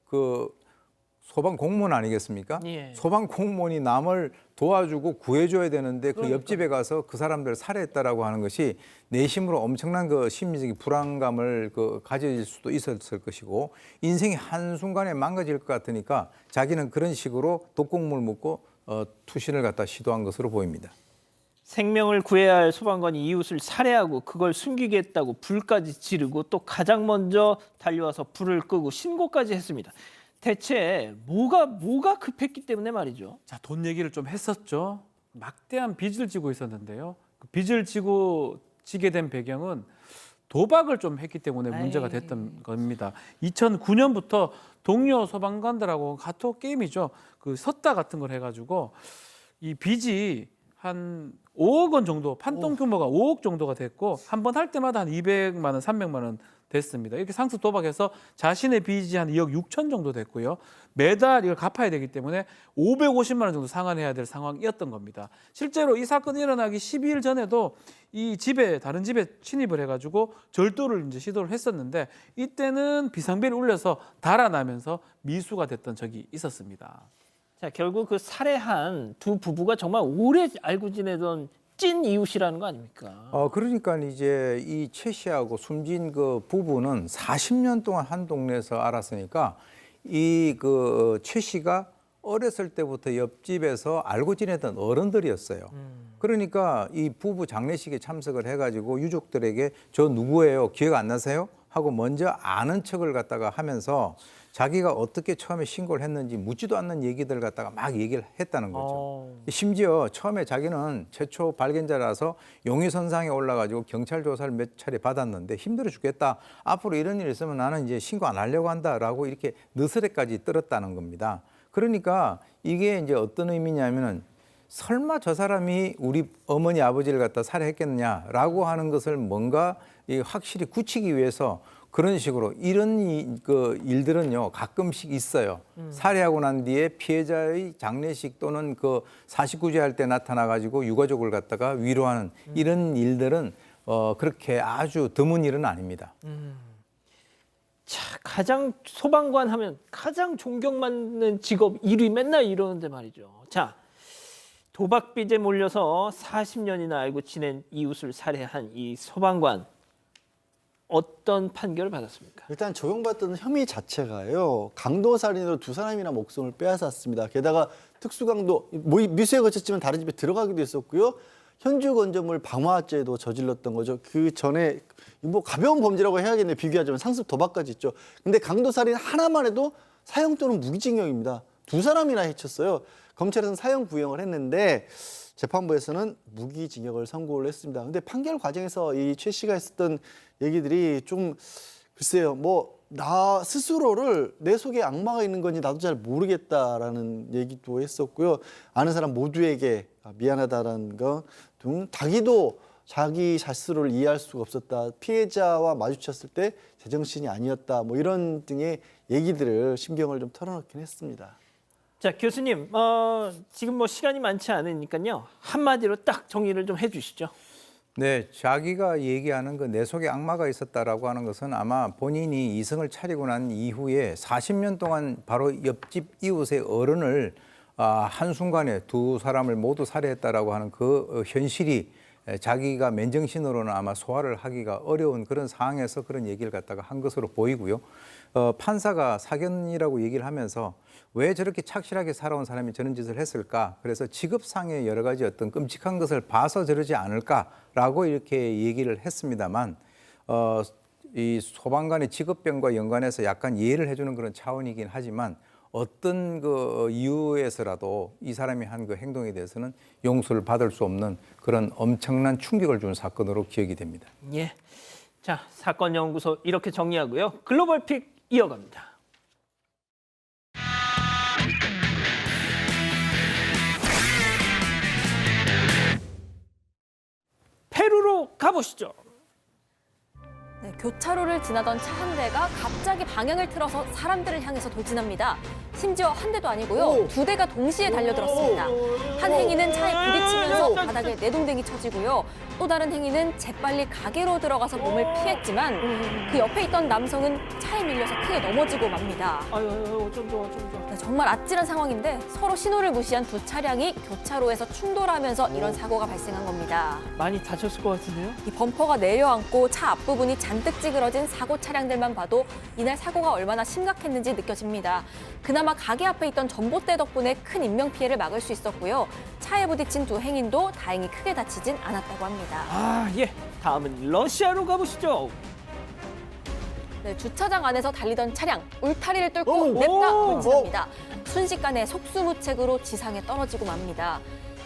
그 소방 공무원 아니겠습니까? 예. 소방 공무원이 남을 도와주고 구해줘야 되는데 그 옆집에 가서 그 사람들을 살해했다라고 하는 것이 내심으로 엄청난 그 심리적인 불안감을 가질 수도 있었을 것이고, 인생이 한순간에 망가질 것 같으니까 자기는 그런 식으로 독극물 묻고 투신을 갖다 시도한 것으로 보입니다. 생명을 구해야 할 소방관이 이웃을 살해하고 그걸 숨기겠다고 불까지 지르고 또 가장 먼저 달려와서 불을 끄고 신고까지 했습니다. 대체 뭐가 급했기 때문에 말이죠. 자, 돈 얘기를 좀 했었죠. 막대한 빚을 지고 있었는데요. 그 빚을 지게 된 배경은 도박을 좀 했기 때문에 문제가 됐던 겁니다. 2009년부터 동료 소방관들하고 카톡 게임이죠. 그 섰다 같은 걸 해가지고 이 빚이 한 5억 원 정도, 판돈 규모가 5억 정도가 됐고 한 번 할 때마다 한 200만 원, 300만 원 됐습니다. 이렇게 상습 도박해서 자신의 빚이 한 2억 6천 정도 됐고요. 매달 이걸 갚아야 되기 때문에 550만 원 정도 상환해야 될 상황이었던 겁니다. 실제로 이 사건이 일어나기 12일 전에도 이 집에 다른 집에 침입을 해가지고 절도를 이제 시도를 했었는데 이때는 비상벨이 울려서 달아나면서 미수가 됐던 적이 있었습니다. 자, 결국 그 살해한 두 부부가 정말 오래 알고 지내던 찐 이웃이라는 거 아닙니까? 그러니까 이제 이 최 씨하고 숨진 그 부부는 40년 동안 한 동네에서 알았으니까 이 그 최 씨가 어렸을 때부터 옆집에서 알고 지내던 어른들이었어요. 그러니까 이 부부 장례식에 참석을 해가지고 유족들에게 저 누구예요? 기억 안 나세요? 하고 먼저 아는 척을 갖다가 하면서 자기가 어떻게 처음에 신고를 했는지 묻지도 않는 얘기들 갖다가 막 얘기를 했다는 거죠. 심지어 처음에 자기는 최초 발견자라서 용의선상에 올라가지고 경찰 조사를 몇 차례 받았는데 힘들어 죽겠다. 앞으로 이런 일이 있으면 나는 이제 신고 안 하려고 한다라고 이렇게 느스레까지 떨었다는 겁니다. 그러니까 이게 이제 어떤 의미냐면은 설마 저 사람이 우리 어머니 아버지를 갖다 살해했겠느냐라고 하는 것을 뭔가 확실히 굳히기 위해서 그런 식으로 이런 그 일들은요 가끔씩 있어요. 살해하고 난 뒤에 피해자의 장례식 또는 그 49제 할 때 나타나 가지고 유가족을 갖다가 위로하는 이런 일들은 그렇게 아주 드문 일은 아닙니다. 자, 가장 소방관 하면 가장 존경받는 직업 1위 맨날 이러는데 말이죠. 자, 도박빚에 몰려서 40년이나 알고 지낸 이웃을 살해한 이 소방관 어떤 판결을 받았습니까? 일단 적용받던 혐의 자체가요. 강도살인으로 두 사람이나 목숨을 빼앗았습니다. 게다가 특수강도 미수에 거쳤지만 다른 집에 들어가기도 했었고요. 현주 건조물 방화죄도 저질렀던 거죠. 그 전에 뭐 가벼운 범죄라고 해야겠네. 비교하자면 상습 도박까지 있죠. 근데 강도살인 하나만 해도 사형 또는 무기징역입니다. 두 사람이나 해쳤어요. 검찰에서는 사형 구형을 했는데 재판부에서는 무기징역을 선고를 했습니다. 근데 판결 과정에서 이 최 씨가 했었던 얘기들이 좀 글쎄요. 뭐 나 스스로를 내 속에 악마가 있는 건지 나도 잘 모르겠다라는 얘기도 했었고요. 아는 사람 모두에게 미안하다라는 거 등 자기도 자기 스스로를 이해할 수가 없었다. 피해자와 마주쳤을 때 제정신이 아니었다. 뭐 이런 등의 얘기들을 심경을 좀 털어놓긴 했습니다. 자, 교수님, 지금 뭐 시간이 많지 않으니까요. 한마디로 딱 정리를 좀 해주시죠. 네, 자기가 얘기하는 그 내 속에 악마가 있었다라고 하는 것은 아마 본인이 이성을 차리고 난 이후에 40년 동안 바로 옆집 이웃의 어른을 한순간에 두 사람을 모두 살해했다라고 하는 그 현실이 자기가 맨정신으로는 아마 소화를 하기가 어려운 그런 상황에서 그런 얘기를 갖다가 한 것으로 보이고요. 판사가 사견이라고 얘기를 하면서 왜 저렇게 착실하게 살아온 사람이 저런 짓을 했을까? 그래서 직업상의 여러 가지 어떤 끔찍한 것을 봐서 저러지 않을까라고 이렇게 얘기를 했습니다만 이 소방관의 직업병과 연관해서 약간 이해를 해주는 그런 차원이긴 하지만 어떤 그 이유에서라도 이 사람이 한 그 행동에 대해서는 용서를 받을 수 없는 그런 엄청난 충격을 준 사건으로 기억이 됩니다. 예. 자, 사건 연구소 이렇게 정리하고요. 글로벌 픽 이어갑니다. 페루로 가보시죠. 네, 교차로를 지나던 차 한 대가 갑자기 방향을 틀어서 사람들을 향해서 돌진합니다. 심지어 한 대도 아니고요. 두 대가 동시에 달려들었습니다. 한 행인은 차에 부딪히면서 바닥에 내동댕이 쳐지고요. 또 다른 행인은 재빨리 가게로 들어가서 몸을 피했지만 그 옆에 있던 남성은 차에 밀려서 크게 넘어지고 맙니다. 아유, 좀 더. 네, 정말 아찔한 상황인데 서로 신호를 무시한 두 차량이 교차로에서 충돌하면서 이런 사고가 발생한 겁니다. 많이 다쳤을 것 같은데요? 이 범퍼가 내려앉고 차 앞부분이 잔뜩 찌그러진 사고 차량들만 봐도 이날 사고가 얼마나 심각했는지 느껴집니다. 그나마 그나마 가게 앞에 있던 전봇대 덕분에 큰 인명피해를 막을 수 있었고요. 차에 부딪힌 두 행인도 다행히 크게 다치진 않았다고 합니다. 아, 예. 다음은 러시아로 가보시죠. 네, 주차장 안에서 달리던 차량 울타리를 뚫고 오, 냅다 오, 돌진합니다. 순식간에 속수무책으로 지상에 떨어지고 맙니다.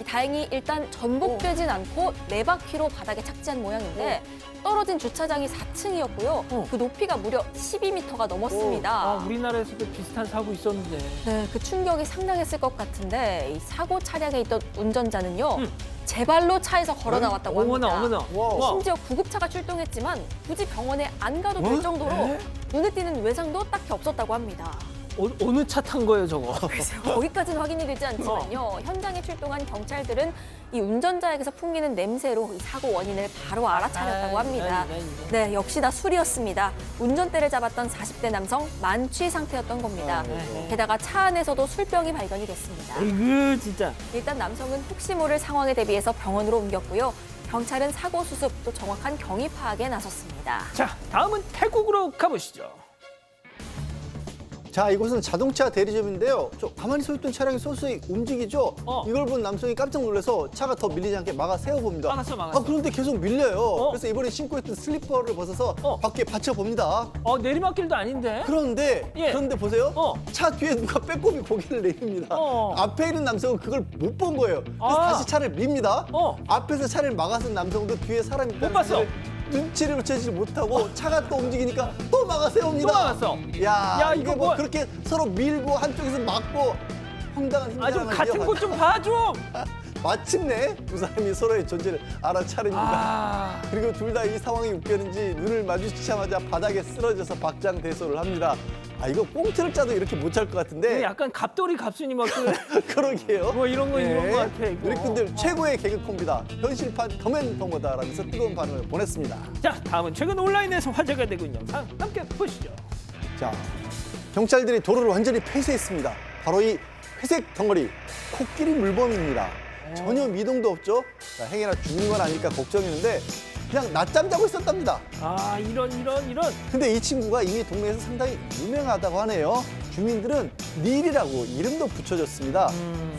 다행히 일단 전복되진 않고 4바퀴로 바닥에 착지한 모양인데 떨어진 주차장이 4층이었고요. 그 높이가 무려 12m가 넘었습니다. 아, 우리나라에서도 비슷한 사고 있었는데. 네, 그 충격이 상당했을 것 같은데 이 사고 차량에 있던 운전자는요. 제 발로 차에서 걸어 나왔다고 합니다. 어머나. 와. 심지어 구급차가 출동했지만 굳이 병원에 안 가도 될 정도로 눈에 띄는 외상도 딱히 없었다고 합니다. 어느 차 탄 거예요, 저거? 글쎄요, 거기까지는 확인이 되지 않지만요. 현장에 출동한 경찰들은 이 운전자에게서 풍기는 냄새로 이 사고 원인을 바로 알아차렸다고 합니다. 네, 역시나 술이었습니다. 운전대를 잡았던 40대 남성 만취 상태였던 겁니다. 게다가 차 안에서도 술병이 발견이 됐습니다. 이거 진짜. 일단 남성은 혹시 모를 상황에 대비해서 병원으로 옮겼고요. 경찰은 사고 수습 또 정확한 경위 파악에 나섰습니다. 자, 다음은 태국으로 가보시죠. 자, 이곳은 자동차 대리점인데요. 저 가만히 서 있던 차량이 서서히 움직이죠. 이걸 본 남성이 깜짝 놀라서 차가 더 밀리지 않게 막아 세워봅니다. 막았어. 아, 그런데 계속 밀려요. 그래서 이번에 신고 있던 슬리퍼를 벗어서 밖에 받쳐봅니다. 내리막길도 아닌데? 그런데 보세요. 차 뒤에 누가 빼꼼히 고개를 내립니다. 앞에 있는 남성은 그걸 못 본 거예요. 그래서 다시 차를 밉니다. 앞에서 차를 막아선 남성도 뒤에 사람이 못 봤어. 눈치를 채지 못하고 차가 또 움직이니까 또 막아 세웁니다. 또 막았어. 야, 이게 이거 뭐 뭐- 그렇게 서로 밀고 한쪽에서 막고 황당한 좀 힘장을 같은 곳 좀 봐줘. 마침내 두 사람이 서로의 존재를 알아차립니다. 그리고 둘 다 이 상황이 웃겼는지 눈을 마주치자마자 바닥에 쓰러져서 박장대소를 합니다. 아, 이거 꽁트를 짜도 이렇게 못 찰 것 같은데. 약간 갑돌이 갑순이 막 그러게요. 뭐 이런 거 이런 거 같아. 이거. 누리꾼들 최고의 개그 콤비다. 현실판 더맨더머다라면서 뜨거운 반응을 보냈습니다. 자, 다음은 최근 온라인에서 화제가 되고 있는 영상 함께 보시죠. 자, 경찰들이 도로를 완전히 폐쇄했습니다. 바로 이 회색 덩어리, 코끼리 물범입니다. 전혀 미동도 없죠. 자, 행여나 죽은 건 아닐까 걱정했는데 그냥 낮잠 자고 있었답니다. 아, 이런. 근데 이 친구가 이미 동네에서 상당히 유명하다고 하네요. 주민들은 닐이라고 이름도 붙여줬습니다.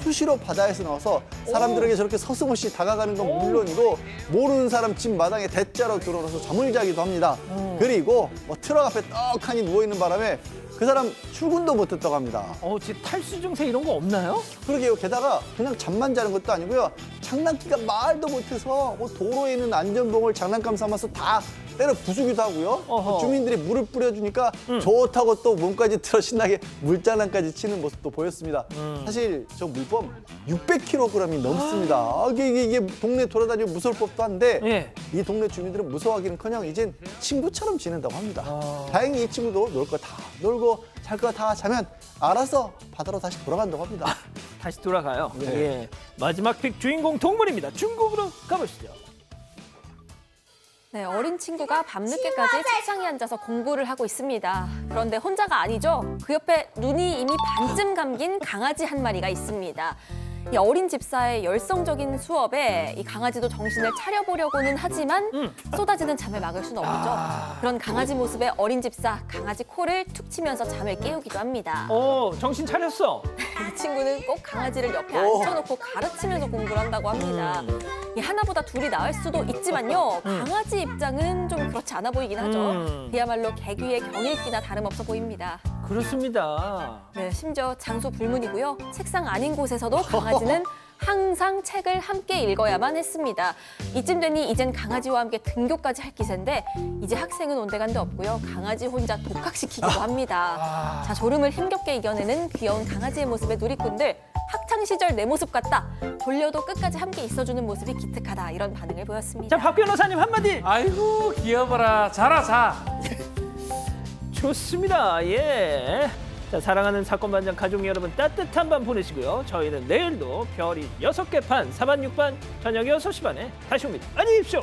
수시로 바다에서 나와서 사람들에게 저렇게 서슴없이 다가가는 건 물론이고 모르는 사람 집 마당에 대자로 들어와서 잠을 자기도 합니다. 그리고 뭐 트럭 앞에 떡하니 누워있는 바람에 그 사람 출근도 못했다고 합니다. 지금 탈수 증세 이런 거 없나요? 그러게요. 게다가 그냥 잠만 자는 것도 아니고요. 장난기가 말도 못해서 뭐 도로에 있는 안전봉을 장난감 삼아서 다 때려 부수기도 하고요. 어허. 주민들이 물을 뿌려주니까 좋다고 또 몸까지 틀어 신나게 물장난까지 치는 모습도 보였습니다. 사실 저 물범 600kg이 넘습니다. 이게 동네 돌아다니면 무서울 법도 한데 이 동네 주민들은 무서워하기는커녕 이젠 친구처럼 지낸다고 합니다. 다행히 이 친구도 놀 거 다 놀고 잘 거 다 자면 알아서 바다로 다시 돌아간다고 합니다. 다시 돌아가요. 네. 예. 마지막 픽 주인공 동물입니다. 중국으로 가보시죠. 네, 어린 친구가 밤늦게까지 책상에 앉아서 공부를 하고 있습니다. 그런데 혼자가 아니죠. 그 옆에 눈이 이미 반쯤 감긴 강아지 한 마리가 있습니다. 이 어린 집사의 열성적인 수업에 이 강아지도 정신을 차려보려고는 하지만 쏟아지는 잠을 막을 수는 없죠. 그런 강아지 모습에 어린 집사 강아지 코를 툭 치면서 잠을 깨우기도 합니다. 정신 차렸어. 이 친구는 꼭 강아지를 옆에 앉혀놓고 가르치면서 공부를 한다고 합니다. 이 하나보다 둘이 나을 수도 있지만요. 강아지 입장은 좀 그렇지 않아 보이긴 하죠. 그야말로 개귀의 경읽기나 다름없어 보입니다. 그렇습니다. 네, 심지어 장소 불문이고요. 책상 아닌 곳에서도 강아지는 항상 책을 함께 읽어야만 했습니다. 이쯤 되니 이젠 강아지와 함께 등교까지 할 기세인데 이제 학생은 온데간데 없고요. 강아지 혼자 독학시키기도 합니다. 자, 졸음을 힘겹게 이겨내는 귀여운 강아지의 모습에 누리꾼들 학창 시절 내 모습 같다. 졸려도 끝까지 함께 있어주는 모습이 기특하다. 이런 반응을 보였습니다. 자, 박 변호사님 한마디. 아이고 귀여워라. 자라 자. 좋습니다. 예. 자, 사랑하는 사건 반장 가족 여러분 따뜻한 밤 보내시고요. 저희는 내일도 별이 6개 반, 4반, 6반 저녁 6시 반에 다시 옵니다. 안녕히 계십시오.